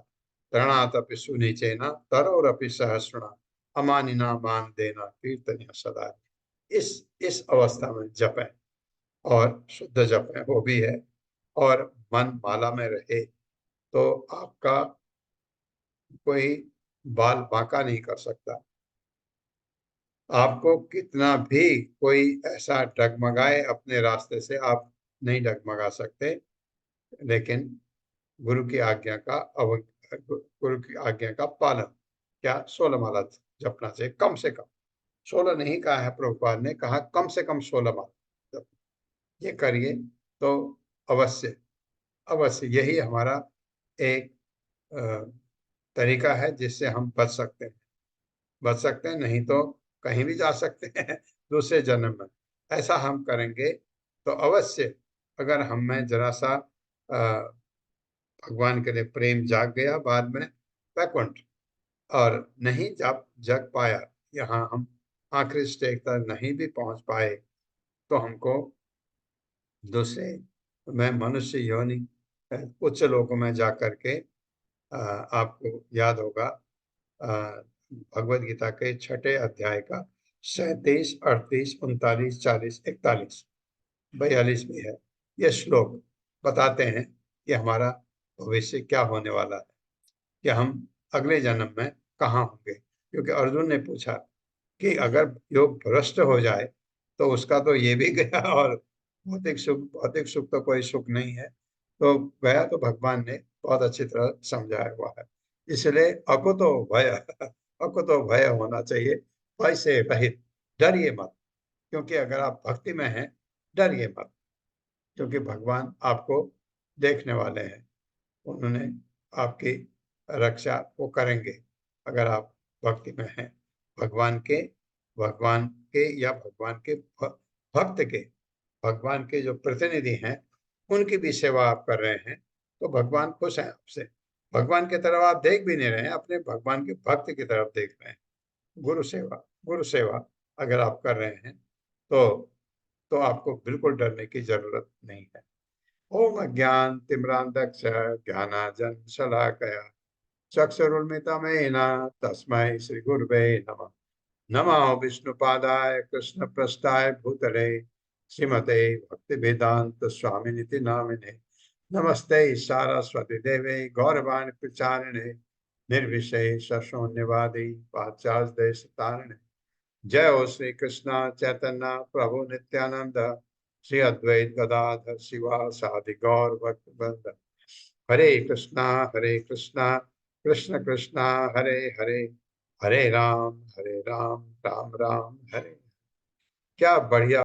तृणातपि सुनीचेना तरोरपि सहस्रणा अमानिना मान देना कीर्तनिया सदा। इस अवस्था में जपें और शुद्ध जपें, वो भी है, और मन माला में रहे, तो आपका कोई बाल बांका नहीं कर सकता। आपको कितना भी कोई ऐसा डगमगाए अपने रास्ते से, आप नहीं डगमगा सकते, लेकिन गुरु की आज्ञा का पालन, क्या 16 माला जपना चाहिए, कम से कम 16 नहीं कहा है प्रभुपाद ने, कहा कम से कम 16 माला जप, ये करिए तो अवश्य अवश्य यही हमारा एक तरीका है जिससे हम बच सकते हैं, नहीं तो कहीं भी जा सकते हैं दूसरे जन्म में। ऐसा हम करेंगे तो अवश्य, अगर हम में जरा सा भगवान के लिए प्रेम जाग गया, बाद में वैकुंठ और नहीं जग पाया, यहाँ हम आखिरी स्टेज तक नहीं भी पहुंच पाए, तो हमको दूसरे में मनुष्य योनि उच्च लोकों में जा करके आपको याद होगा भगवत गीता के 6ठे अध्याय का 37, 38, 39, 40, 41, 42 में है। ये श्लोक बताते हैं कि हमारा भविष्य क्या होने वाला है, कि हम अगले जन्म में कहाँ होंगे। क्योंकि अर्जुन ने पूछा कि अगर योग भ्रष्ट हो जाए तो उसका तो ये भी गया, और भौतिक सुख तो कोई सुख नहीं है। तो गया तो भगवान ने बहुत अच्छी तरह समझाया हुआ है। इसलिए अकुतो भय अकुतो भय होना चाहिए, भय से रहित, डरिए मत। क्योंकि अगर आप भक्ति में हैं, डरिए मत, क्योंकि भगवान आपको देखने वाले हैं, उन्होंने आपकी रक्षा वो करेंगे। अगर आप भक्ति में हैं, भगवान के या भगवान के भगवान के जो प्रतिनिधि हैं, उनकी भी सेवा आप कर रहे हैं, तो भगवान खुश हैं आपसे। भगवान की तरफ आप देख भी नहीं रहे हैं, अपने भगवान के भक्त की तरफ देख रहे हैं। गुरु सेवा अगर आप कर रहे हैं तो आपको बिल्कुल डरने की जरूरत नहीं है। ओम अज्ञान तिम्रांधक्ष ज्ञानाजन शलाकया चक्षुरुन्मिलितमेन तस्मै श्री गुरुवे नमः। नमः विष्णुपादाय कृष्ण प्रस्थाय भूतले श्रीमते भक्ति वेदांत स्वामिनिति नामिने। नमस्ते सारस्वती देवे गौरवाणी प्रचारिणे निर्विशेष शून्यवादी पाश्चात्य देश तारिणे। जय हो श्री कृष्ण चैतन्य प्रभु नित्यानंद श्री अद्वैत गदाधर शिवा सादि गौर भक्त वृंद। हरे कृष्णा कृष्ण कृष्णा हरे हरे, हरे राम राम राम हरे। क्या बढ़िया